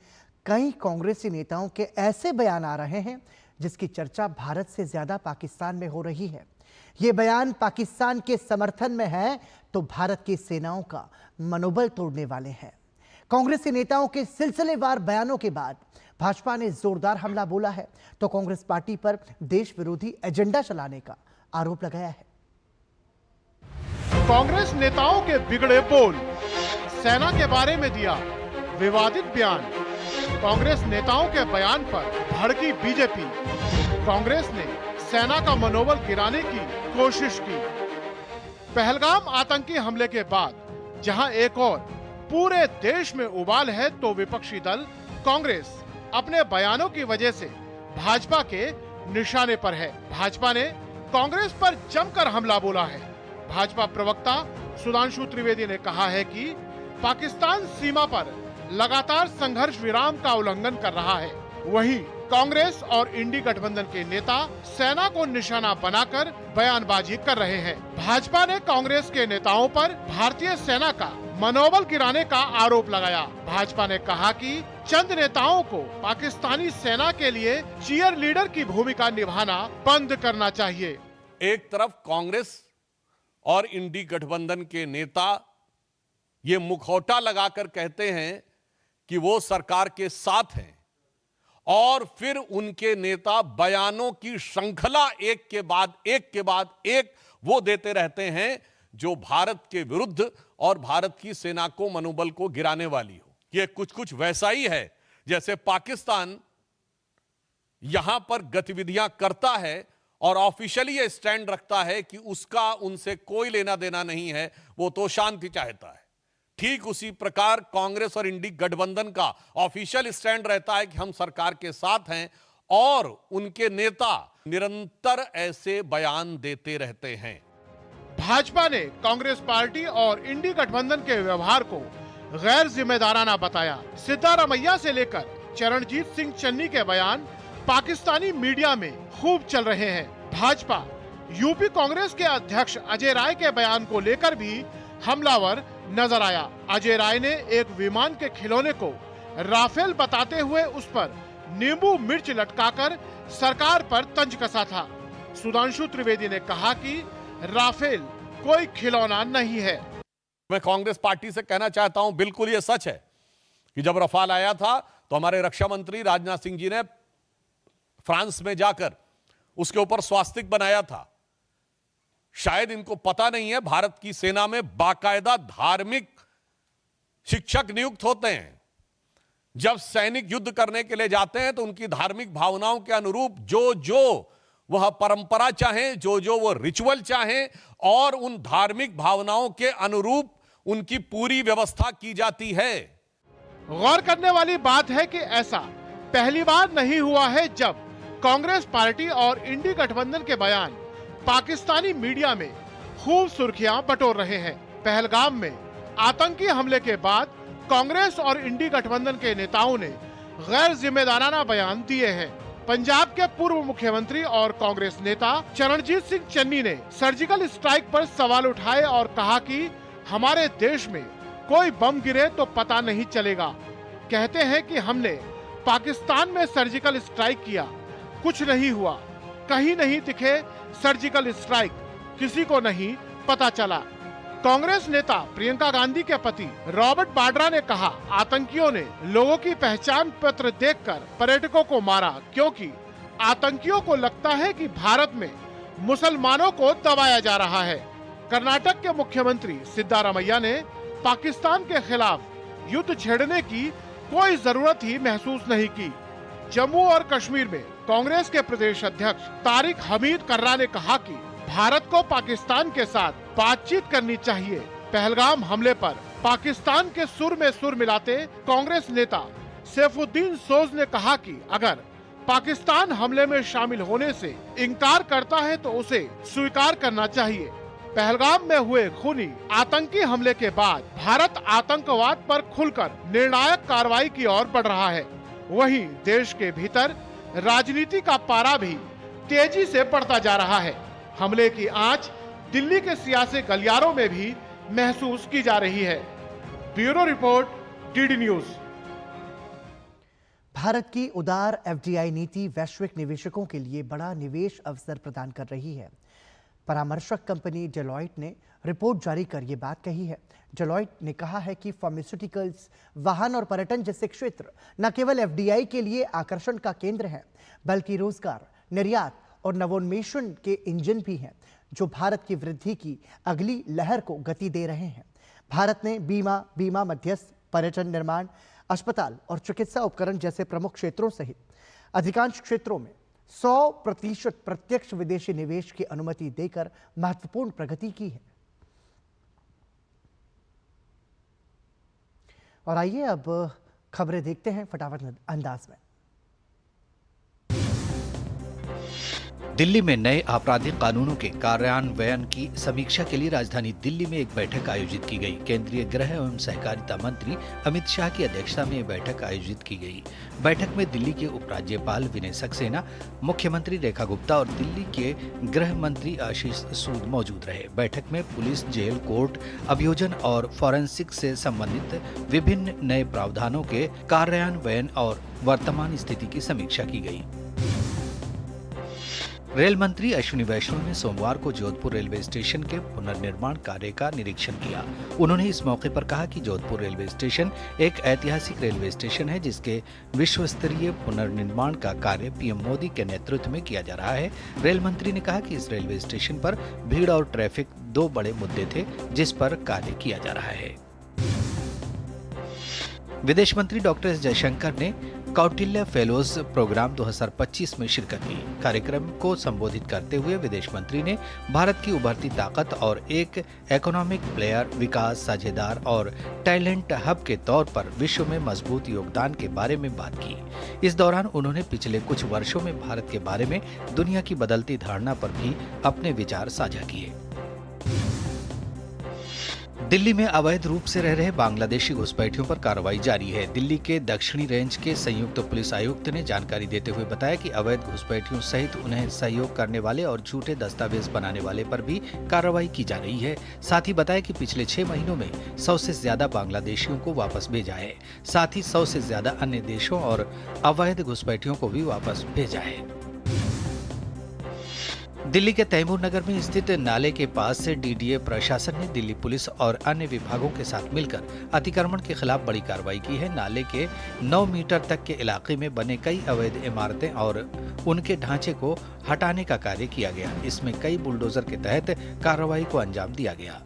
कई कांग्रेसी नेताओं के ऐसे बयान आ रहे हैं जिसकी चर्चा भारत से ज्यादा पाकिस्तान में हो रही है। ये बयान पाकिस्तान के समर्थन में है तो भारत की सेनाओं का मनोबल तोड़ने वाले हैं। कांग्रेसी नेताओं के सिलसिलेवार बयानों के बाद भाजपा ने जोरदार हमला बोला है तो कांग्रेस पार्टी पर देश विरोधी एजेंडा चलाने का आरोप लगाया है। कांग्रेस नेताओं के बिगड़े बोल, सेना के बारे में दिया विवादित बयान, कांग्रेस नेताओं के बयान पर भड़की बीजेपी, कांग्रेस ने सेना का मनोबल गिराने की कोशिश की। पहलगाम आतंकी हमले के बाद जहां एक और पूरे देश में उबाल है तो विपक्षी दल कांग्रेस अपने बयानों की वजह से भाजपा के निशाने पर है। भाजपा ने कांग्रेस पर जमकर हमला बोला है। भाजपा प्रवक्ता सुधांशु त्रिवेदी ने कहा है कि पाकिस्तान सीमा पर लगातार संघर्ष विराम का उल्लंघन कर रहा है। वहीं कांग्रेस और इंडी गठबंधन के नेता सेना को निशाना बनाकर बयानबाजी कर रहे हैं। भाजपा ने कांग्रेस के नेताओं पर भारतीय सेना का मनोबल गिराने का आरोप लगाया। भाजपा ने कहा कि चंद नेताओं को पाकिस्तानी सेना के लिए चीयर लीडर की भूमिका निभाना बंद करना चाहिए। एक तरफ कांग्रेस और इंडी गठबंधन के नेता ये मुखौटा लगाकर कहते हैं कि वो सरकार के साथ हैं, और फिर उनके नेता बयानों की श्रृंखला एक के बाद एक वो देते रहते हैं जो भारत के विरुद्ध और भारत की सेना को मनोबल को गिराने वाली हो। ये कुछ वैसा ही है जैसे पाकिस्तान यहां पर गतिविधियां करता है और ऑफिशियली ये स्टैंड रखता है कि उसका उनसे कोई लेना देना नहीं है, वो तो शांति चाहता है। ठीक उसी प्रकार कांग्रेस और इंडी गठबंधन का ऑफिशियल स्टैंड रहता है कि हम सरकार के साथ हैं, और उनके नेता निरंतर ऐसे बयान देते रहते हैं। भाजपा ने कांग्रेस पार्टी और इंडी गठबंधन के व्यवहार को गैर जिम्मेदाराना बताया। सिद्धारमैया से लेकर चरणजीत सिंह चन्नी के बयान पाकिस्तानी मीडिया में खूब चल रहे हैं। भाजपा यूपी कांग्रेस के अध्यक्ष अजय राय के बयान को लेकर भी हमलावर नजर आया। अजय राय ने एक विमान के खिलौने को राफेल बताते हुए उस पर नींबू मिर्च लटकाकर सरकार पर तंज कसा था। सुधांशु त्रिवेदी ने कहा कि राफेल कोई खिलौना नहीं है। मैं कांग्रेस पार्टी से कहना चाहता हूं, बिल्कुल ये सच है कि जब रफाल आया था तो हमारे रक्षा मंत्री राजनाथ सिंह जी ने फ्रांस में जाकर उसके ऊपर स्वास्तिक बनाया था। शायद इनको पता नहीं है, भारत की सेना में बाकायदा धार्मिक शिक्षक नियुक्त होते हैं। जब सैनिक युद्ध करने के लिए जाते हैं तो उनकी धार्मिक भावनाओं के अनुरूप जो वह परंपरा चाहें, जो वो रिचुअल चाहें, और उन धार्मिक भावनाओं के अनुरूप उनकी पूरी व्यवस्था की जाती है। गौर करने वाली बात है कि ऐसा पहली बार नहीं हुआ है जब कांग्रेस पार्टी और इंडी गठबंधन के बयान पाकिस्तानी मीडिया में खूब सुर्खियां बटोर रहे हैं। पहलगाम में आतंकी हमले के बाद कांग्रेस और इंडी गठबंधन के नेताओं ने गैर जिम्मेदाराना बयान दिए हैं। पंजाब के पूर्व मुख्यमंत्री और कांग्रेस नेता चरणजीत सिंह चन्नी ने सर्जिकल स्ट्राइक पर सवाल उठाए और कहा कि हमारे देश में कोई बम गिरे तो पता नहीं चलेगा। कहते हैं कि हमने पाकिस्तान में सर्जिकल स्ट्राइक किया, कुछ नहीं हुआ, कहीं नहीं दिखे सर्जिकल स्ट्राइक, किसी को नहीं पता चला। कांग्रेस नेता प्रियंका गांधी के पति रॉबर्ट वाड्रा ने कहा, आतंकियों ने लोगों की पहचान पत्र देखकर पर्यटकों को मारा क्योंकि आतंकियों को लगता है कि भारत में मुसलमानों को दबाया जा रहा है। कर्नाटक के मुख्यमंत्री सिद्धारमैया ने पाकिस्तान के खिलाफ युद्ध छेड़ने की कोई जरूरत ही महसूस नहीं की। जम्मू और कश्मीर में कांग्रेस के प्रदेश अध्यक्ष तारिक हमीद कर्रा ने कहा कि भारत को पाकिस्तान के साथ बातचीत करनी चाहिए। पहलगाम हमले पर पाकिस्तान के सुर में सुर मिलाते कांग्रेस नेता सैफुद्दीन सोज ने कहा कि अगर पाकिस्तान हमले में शामिल होने से इनकार करता है तो उसे स्वीकार करना चाहिए। पहलगाम में हुए खूनी आतंकी हमले के बाद भारत आतंकवाद पर खुलकर निर्णायक कार्रवाई की ओर बढ़ रहा है। वहीं देश के भीतर राजनीति का पारा भी तेजी से बढ़ता जा रहा है। हमले की आंच दिल्ली के सियासी गलियारों में भी महसूस की जा रही है। Bureau report, DD news. Bharat की उदार एफडीआई नीति वैश्विक निवेशकों के लिए बड़ा निवेश अवसर प्रदान कर रही है। परामर्शक कंपनी डेलॉयट ने रिपोर्ट जारी कर ये बात कही है। डेलॉयट ने कहा है कि फार्मास्यूटिकल्स, वाहन और पर्यटन जैसे क्षेत्र न केवल एफडीआई के लिए आकर्षण का केंद्र हैं, बल्कि रोजगार, निर्यात और नवोन्मेषण के इंजन भी हैं, जो भारत की वृद्धि की अगली लहर को गति दे रहे हैं। भारत ने बीमा मध्यस्थ, पर्यटन, निर्माण, अस्पताल और चिकित्सा उपकरण जैसे प्रमुख क्षेत्रों सहित अधिकांश क्षेत्रों में 100% प्रत्यक्ष विदेशी निवेश की अनुमति देकर महत्वपूर्ण प्रगति की है। और आइए अब खबरें देखते हैं फटाफट अंदाज में। दिल्ली में नए आपराधिक कानूनों के कार्यान्वयन की समीक्षा के लिए राजधानी दिल्ली में एक बैठक आयोजित की गई। केंद्रीय गृह एवं सहकारिता मंत्री अमित शाह की अध्यक्षता में यह बैठक आयोजित की गई। बैठक में दिल्ली के उपराज्यपाल विनय सक्सेना, मुख्यमंत्री रेखा गुप्ता और दिल्ली के गृह मंत्री आशीष सूद मौजूद रहे। बैठक में पुलिस, जेल, कोर्ट, अभियोजन और फॉरेंसिक से संबंधित विभिन्न नए प्रावधानों के कार्यान्वयन और वर्तमान स्थिति की समीक्षा की गई। रेल मंत्री अश्विनी वैष्णव ने सोमवार को जोधपुर रेलवे स्टेशन के पुनर्निर्माण कार्य का निरीक्षण किया। उन्होंने इस मौके पर कहा कि जोधपुर रेलवे स्टेशन एक ऐतिहासिक रेलवे स्टेशन है, जिसके विश्व स्तरीय पुनर्निर्माण का कार्य पीएम मोदी के नेतृत्व में किया जा रहा है। रेल मंत्री ने कहा कि इस रेलवे स्टेशन पर भीड़ और ट्रैफिक दो बड़े मुद्दे थे, जिस पर कार्य किया जा रहा है। विदेश मंत्री डॉक्टर एस जयशंकर ने कौटिल्य फेलोज प्रोग्राम 2025 में शिरकत की। कार्यक्रम को संबोधित करते हुए विदेश मंत्री ने भारत की उभरती ताकत और एक इकोनॉमिक प्लेयर, विकास साझेदार और टैलेंट हब के तौर पर विश्व में मजबूत योगदान के बारे में बात की। इस दौरान उन्होंने पिछले कुछ वर्षों में भारत के बारे में दुनिया की बदलती धारणा पर भी अपने विचार साझा किए। दिल्ली में अवैध रूप से रह रहे बांग्लादेशी घुसपैठियों पर कार्रवाई जारी है। दिल्ली के दक्षिणी रेंज के संयुक्त पुलिस आयुक्त ने जानकारी देते हुए बताया कि अवैध घुसपैठियों सहित उन्हें सहयोग करने वाले और झूठे दस्तावेज बनाने वाले पर भी कार्रवाई की जा रही है। साथ ही बताया कि पिछले 6 महीनों में 100 से ज्यादा बांग्लादेशियों को वापस भेजा है। साथ ही 100 से ज्यादा अन्य देशों और अवैध घुसपैठियों को भी वापस भेजा है। दिल्ली के तैमूर नगर में स्थित नाले के पास से डीडीए प्रशासन ने दिल्ली पुलिस और अन्य विभागों के साथ मिलकर अतिक्रमण के खिलाफ बड़ी कार्रवाई की है। नाले के 9 मीटर तक के इलाके में बने कई अवैध इमारतें और उनके ढांचे को हटाने का कार्य किया गया। इसमें कई बुलडोजर के तहत कार्रवाई को अंजाम दिया गया।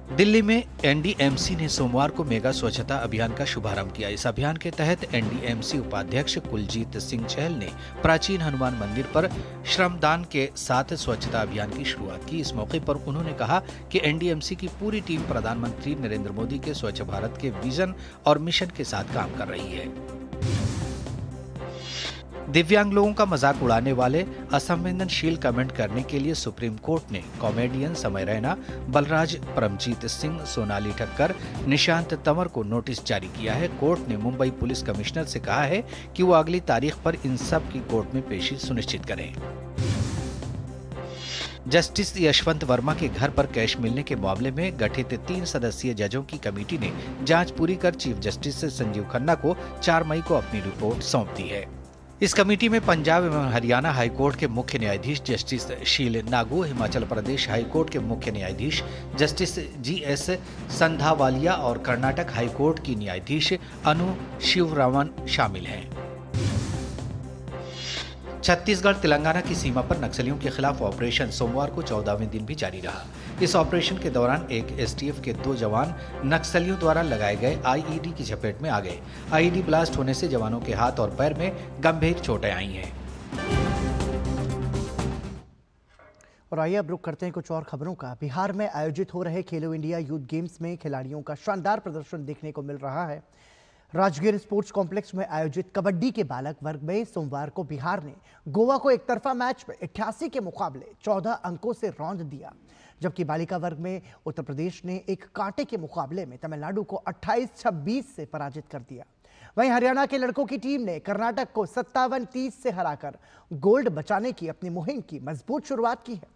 दिल्ली में एनडीएमसी ने सोमवार को मेगा स्वच्छता अभियान का शुभारंभ किया। इस अभियान के तहत एनडीएमसी उपाध्यक्ष कुलजीत सिंह चहल ने प्राचीन हनुमान मंदिर पर श्रमदान के साथ स्वच्छता अभियान की शुरुआत की। इस मौके पर उन्होंने कहा कि एनडीएमसी की पूरी टीम प्रधानमंत्री नरेंद्र मोदी के स्वच्छ भारत के विजन और मिशन के साथ काम कर रही है। दिव्यांग लोगों का मजाक उड़ाने वाले, असंवेदनशील कमेंट करने के लिए सुप्रीम कोर्ट ने कॉमेडियन समय रैना, बलराज, परमजीत सिंह, सोनाली ठक्कर, निशांत तंवर को नोटिस जारी किया है। कोर्ट ने मुंबई पुलिस कमिश्नर से कहा है कि वो अगली तारीख पर इन सब की कोर्ट में पेशी सुनिश्चित करें। जस्टिस यशवंत वर्मा के घर पर कैश मिलने के मामले में गठित 3 सदस्यीय जजों की कमेटी ने जांच पूरी कर चीफ जस्टिस संजीव खन्ना को 4 मई को अपनी रिपोर्ट सौंप दी है। इस कमेटी में पंजाब एवं हरियाणा हाईकोर्ट के मुख्य न्यायाधीश जस्टिस शील नागू, हिमाचल प्रदेश हाईकोर्ट के मुख्य न्यायाधीश जस्टिस जीएस संधावालिया और कर्नाटक हाईकोर्ट की न्यायाधीश अनु शिवरामन शामिल हैं। छत्तीसगढ़ तेलंगाना की सीमा पर नक्सलियों के खिलाफ ऑपरेशन सोमवार को 14वें दिन भी जारी रहा। इस ऑपरेशन के दौरान एक एसटीएफ के 2 जवान नक्सलियों द्वारा लगाए गए आईईडी की चपेट में आ गए। आईईडी ब्लास्ट होने से जवानों के हाथ और पैर में गंभीर चोटें आई हैं। और आइए अब रुक करते हैं कुछ और खबरों का। बिहार में आयोजित हो रहे खेलो इंडिया यूथ गेम्स में खिलाड़ियों का शानदार प्रदर्शन देखने को मिल रहा है। राजगीर स्पोर्ट्स कॉम्प्लेक्स में आयोजित कबड्डी के बालक वर्ग में सोमवार को बिहार ने गोवा को एकतरफा मैच में 88 के मुकाबले 14 अंकों से रौंद दिया, जबकि बालिका वर्ग में उत्तर प्रदेश ने एक कांटे के मुकाबले में तमिलनाडु को 28-26 से पराजित कर दिया। वहीं हरियाणा के लड़कों की टीम ने कर्नाटक को 57-30 से हराकर गोल्ड बचाने की अपनी मुहिम की मजबूत शुरुआत की है।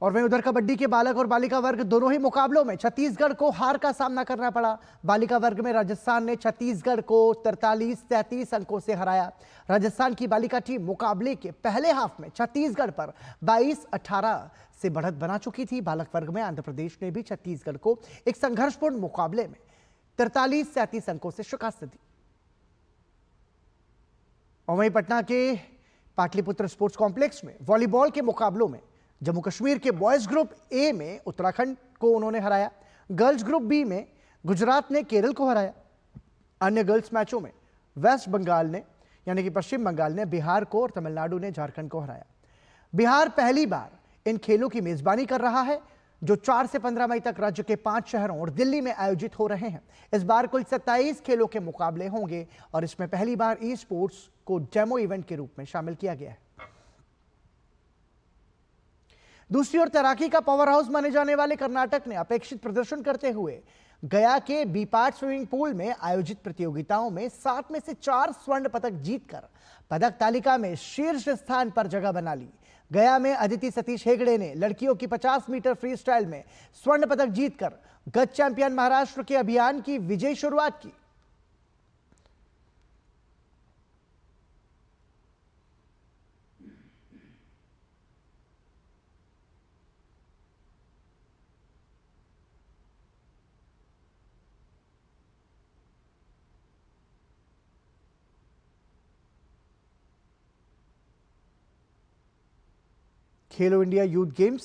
और वहीं उधर कबड्डी के बालक और बालिका वर्ग दोनों ही मुकाबलों में छत्तीसगढ़ को हार का सामना करना पड़ा। बालिका वर्ग में राजस्थान ने छत्तीसगढ़ को 43-33 अंकों से हराया। राजस्थान की बालिका टीम मुकाबले के पहले हाफ में छत्तीसगढ़ पर 22-18 से बढ़त बना चुकी थी। बालक वर्ग में आंध्र प्रदेश ने भी छत्तीसगढ़ को एक संघर्षपूर्ण मुकाबले में 43-37 अंकों से शिकस्त दी। और वहीं पटना के पाटलिपुत्र स्पोर्ट्स कॉम्प्लेक्स में वॉलीबॉल के मुकाबलों में जम्मू कश्मीर के बॉयज ग्रुप ए में उत्तराखंड को उन्होंने हराया। गर्ल्स ग्रुप बी में गुजरात ने केरल को हराया। अन्य गर्ल्स मैचों में वेस्ट बंगाल ने यानी कि पश्चिम बंगाल ने बिहार को और तमिलनाडु ने झारखंड को हराया। बिहार पहली बार इन खेलों की मेजबानी कर रहा है, जो 4 से 15 मई तक राज्य के 5 शहरों और दिल्ली में आयोजित हो रहे हैं। इस बार कुल 27 खेलों के मुकाबले होंगे और इसमें पहली बार ई स्पोर्ट्स को डेमो इवेंट के रूप में शामिल किया गया है। दूसरी ओर तैराकी का पावर हाउस माने जाने वाले कर्नाटक ने अपेक्षित प्रदर्शन करते हुए गया के बीपाट स्विमिंग पूल में आयोजित प्रतियोगिताओं में 7 में से 4 स्वर्ण पदक जीतकर पदक तालिका में शीर्ष स्थान पर जगह बना ली। गया में अदिति सतीश हेगड़े ने लड़कियों की 50 मीटर फ्री स्टाइल में स्वर्ण पदक जीतकर गत चैंपियन महाराष्ट्र के अभियान की विजयी शुरुआत की। खेलो इंडिया यूथ गेम्स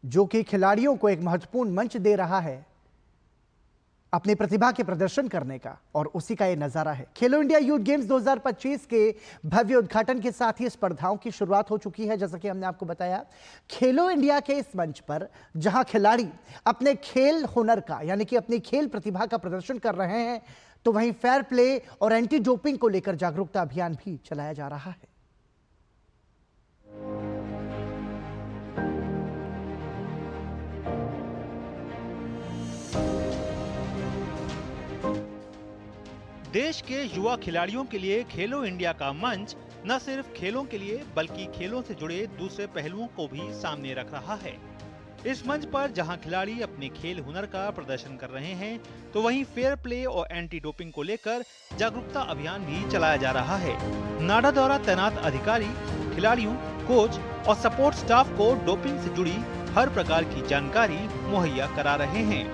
जो कि खिलाड़ियों को एक महत्वपूर्ण मंच दे रहा है अपनी प्रतिभा के प्रदर्शन करने का, और उसी का यह नजारा है। खेलो इंडिया यूथ गेम्स 2025 के भव्य उद्घाटन के साथ ही स्पर्धाओं की शुरुआत हो चुकी है। जैसा कि हमने आपको बताया, खेलो इंडिया के इस मंच पर जहां खिलाड़ी अपने खेल हुनर का यानी कि अपनी खेल प्रतिभा का प्रदर्शन कर रहे हैं, तो वहीं फेयर प्ले और एंटी डोपिंग को लेकर जागरूकता अभियान भी चलाया जा रहा है। देश के युवा खिलाड़ियों के लिए खेलो इंडिया का मंच न सिर्फ खेलों के लिए बल्कि खेलों से जुड़े दूसरे पहलुओं को भी सामने रख रहा है। इस मंच पर जहां खिलाड़ी अपने खेल हुनर का प्रदर्शन कर रहे हैं, तो वहीं फेयर प्ले और एंटी डोपिंग को लेकर जागरूकता अभियान भी चलाया जा रहा है। नाडा द्वारा तैनात अधिकारी खिलाड़ियों, कोच और सपोर्ट स्टाफ को डोपिंग से जुड़ी हर प्रकार की जानकारी मुहैया करा रहे हैं।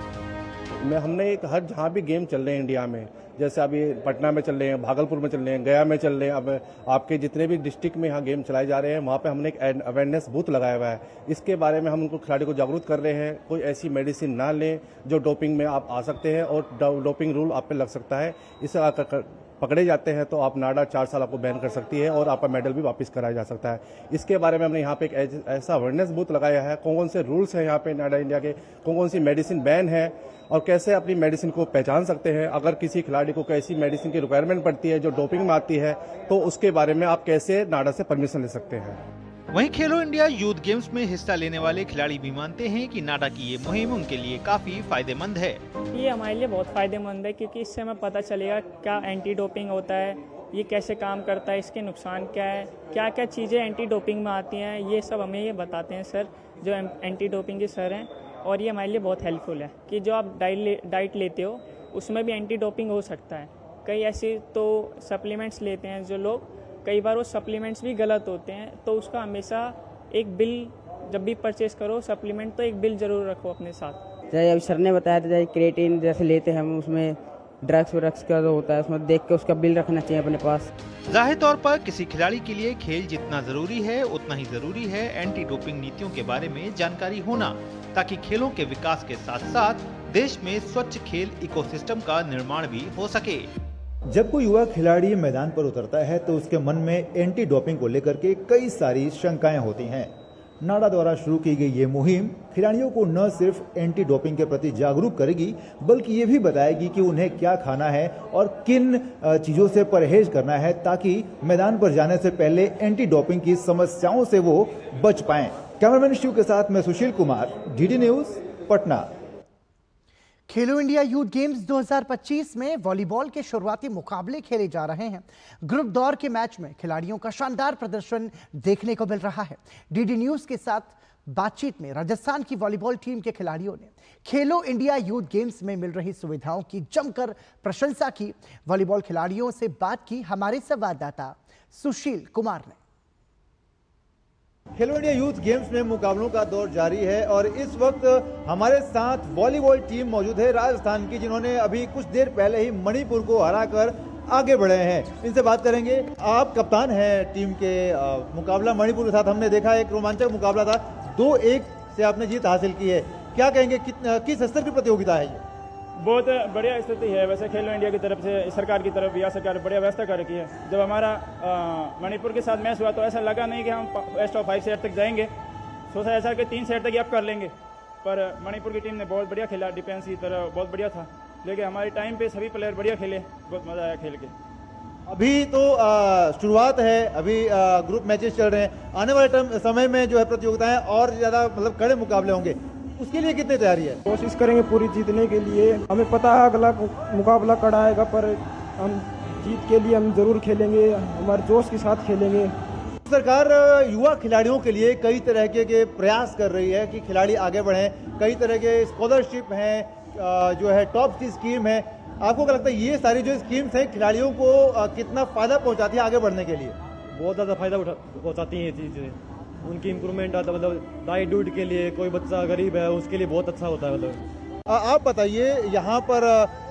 हमने एक हर जहाँ भी गेम चल रहे हैं इंडिया में, जैसे अभी पटना में चल रहे हैं, भागलपुर में चल रहे हैं, गया में चल रहे हैं, अब आपके जितने भी डिस्ट्रिक्ट में यहाँ गेम चलाए जा रहे हैं, वहाँ पे हमने एक अवेयरनेस बूथ लगाया हुआ है। इसके बारे में हम उनको खिलाड़ी को जागरूक कर रहे हैं, कोई ऐसी मेडिसिन ना लें जो डोपिंग में आप आ सकते हैं और डोपिंग रूल आप पे लग सकता है। इससे पकड़े जाते हैं तो आप नाडा 4 साल आपको बैन कर सकती है और आपका मेडल भी वापस कराया जा सकता है। इसके बारे में हमने यहाँ पे एक ऐसा अवेयरनेस बूथ लगाया है, कौन कौन से रूल्स हैं यहाँ पे नाडा इंडिया के, कौन कौन सी मेडिसिन बैन है और कैसे अपनी मेडिसिन को पहचान सकते हैं। अगर किसी खिलाड़ी को कैसी मेडिसिन की रिक्वायरमेंट पड़ती है जो डोपिंग में आती है, तो उसके बारे में आप कैसे नाडा से परमिशन ले सकते हैं। वहीं खेलो इंडिया यूथ गेम्स में हिस्सा लेने वाले खिलाड़ी भी मानते हैं कि नाडा की ये मुहिम उनके लिए काफी फायदेमंद है। ये हमारे लिए बहुत फायदेमंद है क्योंकि इससे हमें पता चलेगा क्या एंटी डोपिंग होता है, ये कैसे काम करता है, इसके नुकसान क्या है, क्या क्या चीज़ें एंटी डोपिंग में आती हैं, ये सब हमें ये बताते हैं सर जो एंटी डोपिंग के सर हैं। और ये हमारे लिए बहुत हेल्पफुल है कि जो आप डाइट लेते हो उसमें भी एंटी डोपिंग हो सकता है। कई ऐसे तो सप्लीमेंट्स लेते हैं जो लोग, कई बार वो सप्लीमेंट्स भी गलत होते हैं, तो उसका हमेशा एक बिल जब भी परचेस करो सप्लीमेंट तो एक बिल जरूर रखो अपने साथ। जैसे अभी सर ने बताया था, जैसे क्रिएटिन जैसे लेते हैं हम, उसमें ड्रग्स का जो होता है उसमें देख के उसका बिल रखना चाहिए अपने पास। जाहिर तौर पर किसी खिलाड़ी के लिए खेल जितना जरूरी है उतना ही जरूरी है एंटी डोपिंग नीतियों के बारे में जानकारी होना, ताकि खेलों के विकास के साथ साथ देश में स्वच्छ खेल इकोसिस्टम का निर्माण भी हो सके। जब कोई युवा खिलाड़ी मैदान पर उतरता है तो उसके मन में एंटी डोपिंग को लेकर के कई सारी शंकाएं होती हैं। नाडा द्वारा शुरू की गई ये मुहिम खिलाड़ियों को न सिर्फ एंटी डोपिंग के प्रति जागरूक करेगी, बल्कि ये भी बताएगी कि उन्हें क्या खाना है और किन चीज़ों से परहेज करना है, ताकि मैदान पर जाने से पहले एंटी डोपिंग की समस्याओं से वो बच पाएं। कैमरामैन शिव के साथ मैं सुशील कुमार, डीडी न्यूज, पटना। खेलो इंडिया यूथ गेम्स 2025 में वॉलीबॉल के शुरुआती मुकाबले खेले जा रहे हैं। ग्रुप दौर के मैच में खिलाड़ियों का शानदार प्रदर्शन देखने को मिल रहा है। डीडी न्यूज के साथ बातचीत में राजस्थान की वॉलीबॉल टीम के खिलाड़ियों ने खेलो इंडिया यूथ गेम्स में मिल रही सुविधाओं की जमकर प्रशंसा की। वॉलीबॉल खिलाड़ियों से बात की हमारे संवाददाता सुशील कुमार ने। खेलो इंडिया यूथ गेम्स में मुकाबलों का दौर जारी है और इस वक्त हमारे साथ वॉलीबॉल टीम मौजूद है राजस्थान की, जिन्होंने अभी कुछ देर पहले ही मणिपुर को हराकर आगे बढ़े हैं। इनसे बात करेंगे। आप कप्तान हैं टीम के। मुकाबला मणिपुर के साथ हमने देखा, एक रोमांचक मुकाबला था, 2-1 से आपने जीत हासिल की है। क्या कहेंगे, किस स्तर की प्रतियोगिता है ये? बहुत बढ़िया स्थिति है। वैसे खेलो इंडिया की तरफ से, सरकार की तरफ, या सरकार बढ़िया व्यवस्था कर रखी है। जब हमारा मणिपुर के साथ मैच हुआ तो ऐसा लगा नहीं कि हम बेस्ट ऑफ 5 सेट तक जाएंगे। सोचा ऐसा कि 3 सेट तक ही आप कर लेंगे, पर मणिपुर की टीम ने बहुत बढ़िया खेला, डिफेंस की तरह बहुत बढ़िया था, लेकिन हमारे टाइम पे सभी प्लेयर बढ़िया खेले, बहुत मज़ा आया खेल के। अभी तो शुरुआत है, अभी ग्रुप मैचेस चल रहे हैं, आने वाले समय में जो है प्रतियोगिताएं और ज़्यादा मतलब कड़े मुकाबले होंगे, उसके लिए कितनी तैयारी है? कोशिश करेंगे पूरी जीतने के लिए। हमें पता है अगला मुकाबला कड़ा आएगा, पर हम जीत के लिए हम जरूर खेलेंगे, हमारे जोश के साथ खेलेंगे। सरकार युवा खिलाड़ियों के लिए कई तरह के प्रयास कर रही है कि खिलाड़ी आगे बढ़ें, कई तरह के स्कॉलरशिप हैं, जो है टॉप की स्कीम है। आपको क्या लगता है ये सारी जो स्कीम्स हैं खिलाड़ियों को कितना फायदा पहुंचाती है आगे बढ़ने के लिए? बहुत ज़्यादा फायदा पहुंचाती हैं ये चीज़ें, उनकी इम्प्रूवमेंट आता, मतलब डाइट डूट के लिए, कोई बच्चा गरीब है उसके लिए बहुत अच्छा होता है। मतलब आप बताइए यहाँ पर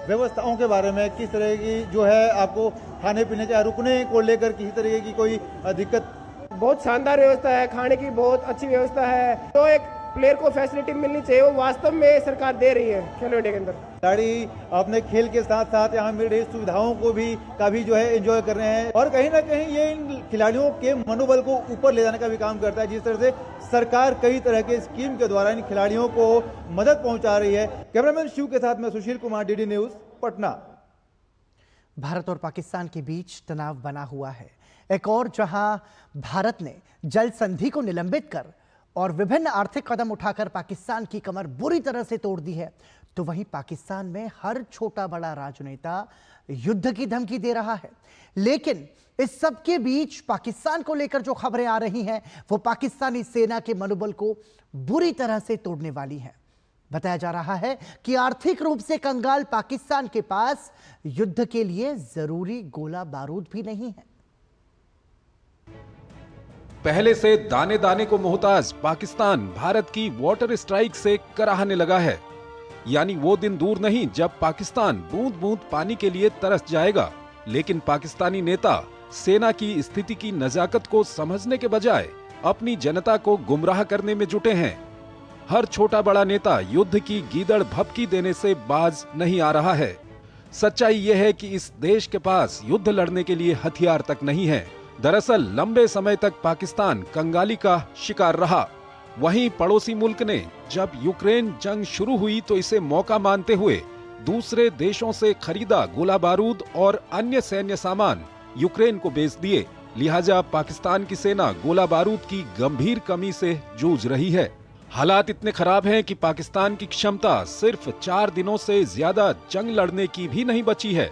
व्यवस्थाओं के बारे में, किस तरह की जो है आपको खाने पीने चाहे रुकने को लेकर किसी तरह की कोई दिक्कत? बहुत शानदार व्यवस्था है, खाने की बहुत अच्छी व्यवस्था है। तो एक प्लेयर को फैसिलिटी मिलनी चाहिए, वो वास्तव में सरकार दे रही है खेलो इंडिया के अंदर। खिलाड़ी अपने खेल के साथ साथ यहाँ मिल रही सुविधाओं को भी काफी जो है एंजॉय कर रहे हैं, और कहीं ना कहीं ये इन खिलाड़ियों के मनोबल को ऊपर ले जाने का भी काम करता है। जिस तरह से सरकार कई तरह के स्कीम के द्वारा इन खिलाड़ियों को मदद पहुंचा रही है। कैमरामैन शिव के साथ मैं सुशील कुमार, डीडी न्यूज, पटना। भारत और पाकिस्तान के बीच तनाव बना हुआ है। एक और जहां भारत ने जल संधि को निलंबित कर और विभिन्न आर्थिक कदम उठाकर पाकिस्तान की कमर बुरी तरह से तोड़ दी है, तो वहीं पाकिस्तान में हर छोटा बड़ा राजनेता युद्ध की धमकी दे रहा है। लेकिन इस सब के बीच पाकिस्तान को लेकर जो खबरें आ रही हैं वो पाकिस्तानी सेना के मनोबल को बुरी तरह से तोड़ने वाली हैं। बताया जा रहा है कि आर्थिक रूप से कंगाल पाकिस्तान के पास युद्ध के लिए जरूरी गोला बारूद भी नहीं है। पहले से दाने दाने को मोहताज पाकिस्तान भारत की वाटर स्ट्राइक से कराहने लगा है। यानी वो दिन दूर नहीं जब पाकिस्तान बूंद बूंद पानी के लिए तरस जाएगा। लेकिन पाकिस्तानी नेता सेना की स्थिति की नजाकत को समझने के बजाय अपनी जनता को गुमराह करने में जुटे हैं। हर छोटा बड़ा नेता युद्ध की गीदड़ भभकी देने से बाज नहीं आ रहा है। सच्चाई यह है कि इस देश के पास युद्ध लड़ने के लिए हथियार तक नहीं है। दरअसल लंबे समय तक पाकिस्तान कंगाली का शिकार रहा। वहीं पड़ोसी मुल्क ने जब यूक्रेन जंग शुरू हुई तो इसे मौका मानते हुए दूसरे देशों से खरीदा गोला बारूद और अन्य सैन्य सामान यूक्रेन को बेच दिए। लिहाजा पाकिस्तान की सेना गोला बारूद की गंभीर कमी से जूझ रही है। हालात इतने खराब हैं कि पाकिस्तान की क्षमता सिर्फ 4 दिनों से ज्यादा जंग लड़ने की भी नहीं बची है।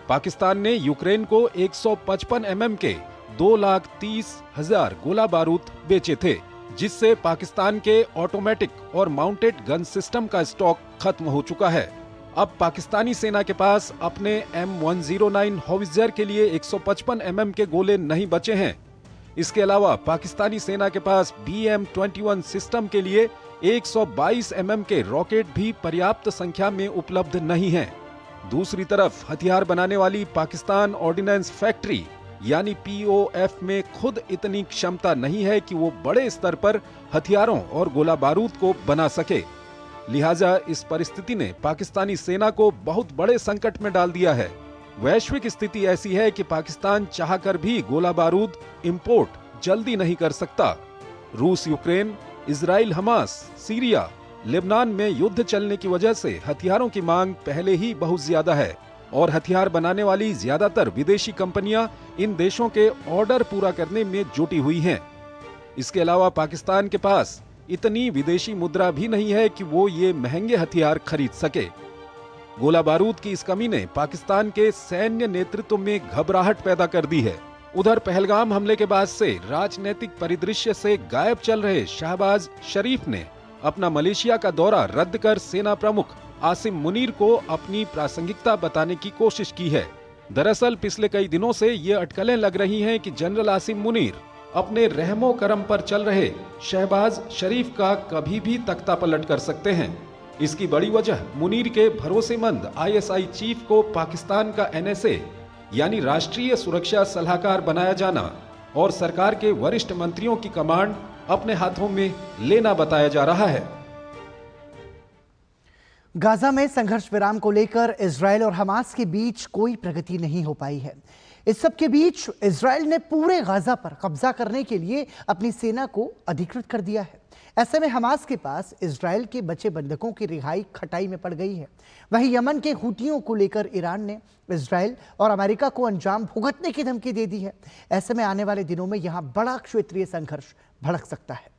पाकिस्तान ने यूक्रेन को 155 mm के 2,30,000 गोला बारूद बेचे थे, जिससे पाकिस्तान के ऑटोमेटिक और माउंटेड गन सिस्टम का स्टॉक खत्म हो चुका है। अब पाकिस्तानी सेना के पास अपने M109 हॉवित्जर के लिए 155 mm के गोले नहीं बचे हैं। इसके अलावा पाकिस्तानी सेना के पास BM-21 सिस्टम के लिए 122 mm के रॉकेट भी पर्याप्त संख्या में उपलब्ध नहीं हैं। दूसरी तरफ हथियार बनाने वाली पाकिस्तान ऑर्डिनेंस फैक्ट्री यानी POF में खुद इतनी क्षमता नहीं है कि वो बड़े स्तर पर हथियारों और गोला बारूद को बना सके। लिहाजा इस परिस्थिति ने पाकिस्तानी सेना को बहुत बड़े संकट में डाल दिया है। वैश्विक स्थिति ऐसी है कि पाकिस्तान चाहकर भी गोला बारूद इंपोर्ट जल्दी नहीं कर सकता। रूस Ukraine, Israel Hamas, Syria, Lebanon में युद्ध चलने की वजह से हथियारों की मांग पहले ही बहुत ज्यादा है और हथियार बनाने वाली ज्यादातर विदेशी कंपनियां इन देशों के ऑर्डर पूरा करने में जुटी हुई हैं। इसके अलावा पाकिस्तान के पास इतनी विदेशी मुद्रा भी नहीं है कि वो ये महंगे हथियार खरीद सके। गोला बारूद की इस कमी ने पाकिस्तान के सैन्य नेतृत्व में घबराहट पैदा कर दी है। उधर पहलगाम हमले के बाद से राजनीतिक परिदृश्य से गायब चल रहे शहबाज शरीफ ने अपना मलेशिया का दौरा रद्द कर सेना प्रमुख आसिम मुनीर को अपनी प्रासंगिकता बताने की कोशिश की है। दरअसल पिछले कई दिनों से ये अटकलें लग रही हैं कि जनरल आसिम मुनीर अपने रहमो करम पर चल रहे शहबाज शरीफ का कभी भी तख्ता पलट कर सकते हैं। इसकी बड़ी वजह मुनीर के भरोसेमंद ISI चीफ को पाकिस्तान का NSA यानी राष्ट्रीय सुरक्षा सलाहकार बनाया जाना और सरकार के वरिष्ठ मंत्रियों की कमांड अपने हाथों में लेना बताया जा रहा है। गाजा में संघर्ष विराम को लेकर इजरायल और हमास के बीच कोई प्रगति नहीं हो पाई है। इस सब के बीच इजराइल ने पूरे गाजा पर कब्जा करने के लिए अपनी सेना को अधिकृत कर दिया है। ऐसे में हमास के पास इजराइल के बचे बंधकों की रिहाई खटाई में पड़ गई है। वहीं यमन के हुतियों को लेकर ईरान ने इजराइल और अमेरिका को अंजाम भुगतने की धमकी दे दी है। ऐसे में आने वाले दिनों में यहां बड़ा क्षेत्रीय संघर्ष भड़क सकता है।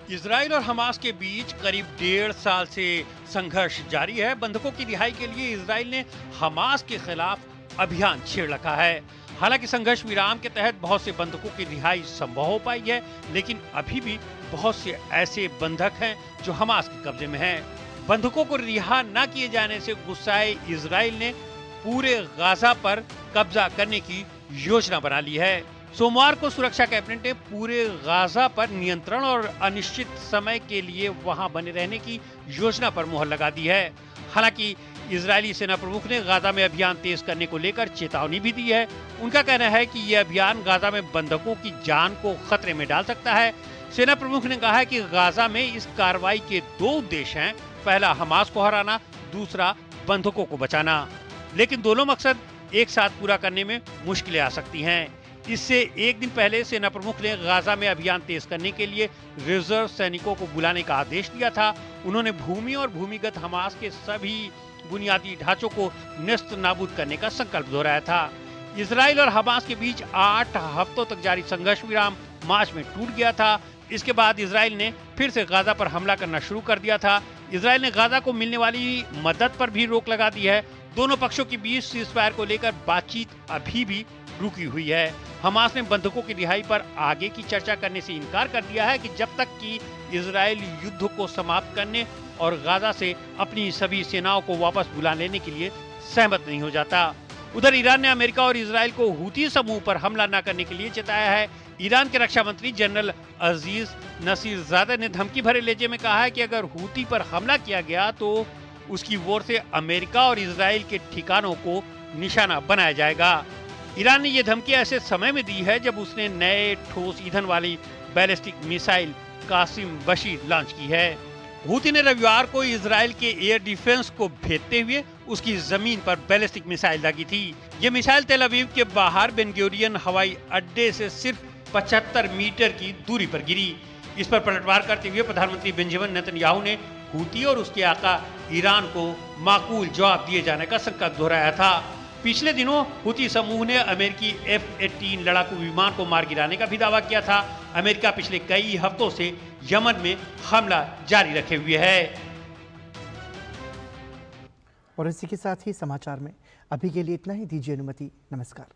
इजराइल और हमास के बीच करीब 1.5 साल से संघर्ष जारी है। बंधकों की रिहाई के लिए इजराइल ने हमास के खिलाफ अभियान छेड़ रखा है। हालांकि संघर्ष विराम के तहत बहुत से बंधकों की रिहाई संभव हो पाई है, लेकिन अभी भी बहुत से ऐसे बंधक हैं जो हमास के कब्जे में हैं। बंधकों को रिहा न किए जाने से गुस्साए इजराइल ने पूरे गाजा पर कब्जा करने की योजना बना ली है। सोमवार को सुरक्षा कैबिनेट ने पूरे गाजा पर नियंत्रण और अनिश्चित समय के लिए वहां बने रहने की योजना पर मुहर लगा दी है। हालांकि इजरायली सेना प्रमुख ने गाजा में अभियान तेज करने को लेकर चेतावनी भी दी है। उनका कहना है कि यह अभियान गाजा में बंधकों की जान को खतरे में डाल सकता है। सेना प्रमुख ने कहा है कि गाजा में इस कार्रवाई के 2 उद्देश्य हैं। पहला हमास को हराना, दूसरा बंधकों को बचाना। लेकिन दोनों मकसद एक साथ पूरा करने में मुश्किलें आ सकती हैं। इससे एक दिन पहले सेना प्रमुख ने गाजा में अभियान तेज करने के लिए रिजर्व सैनिकों को बुलाने का आदेश दिया था। उन्होंने भूमि और भूमिगत हमास के सभी बुनियादी ढांचों को नेस्त नाबूद करने का संकल्प दोहराया था। इजराइल और हमास के बीच 8 हफ्तों तक जारी संघर्ष विराम मार्च में टूट गया था। इसके बाद इजराइल ने फिर से गाजा पर हमला करना शुरू कर दिया था। इजराइल ने गाजा को मिलने वाली मदद पर भी रोक लगा दी है। दोनों पक्षों के बीच सीज़फायर को लेकर बातचीत अभी भी रुकी हुई है। हमास ने बंधकों की रिहाई पर आगे की चर्चा करने से इनकार कर दिया है कि जब तक कि इजराइल युद्ध को समाप्त करने और गाजा से अपनी सभी सेनाओं को वापस बुला लेने के लिए सहमत नहीं हो जाता। उधर ईरान ने अमेरिका और इजराइल को हूती समूह पर हमला न करने के लिए चेताया है। ईरान के रक्षा मंत्री जनरल अजीज नसीरजादे ने धमकी भरे लहजे में कहा है कि अगर हूती पर हमला किया गया तो उसकी ओर से अमेरिका और इजराइल के ठिकानों को निशाना बनाया जाएगा। ईरान ने यह धमकी ऐसे समय में दी है जब उसने नए ठोस ईंधन वाली ballistic missile Qasem Basir launch की है। हूती ने रविवार को इजराइल के एयर डिफेंस को भेदते हुए उसकी जमीन पर बैलिस्टिक मिसाइल दागी थी। ये मिसाइल तेल अवीव के बाहर बेन गुरियन हवाई अड्डे से सिर्फ 75 मीटर की दूरी पर गिरी। इस पर पलटवार करते हुए प्रधानमंत्री बेंजामिन नेतन्याहू ने हूती और उसके आका ईरान को माकूल जवाब दिए जाने का संकल्प दोहराया था। पिछले दिनों हूती समूह ने अमेरिकी F-18 लड़ाकू विमान को मार गिराने का भी दावा किया था। अमेरिका पिछले कई हफ्तों से यमन में हमला जारी रखे हुए है। और इसी के साथ ही समाचार में अभी के लिए इतना ही। दीजिए अनुमति। नमस्कार।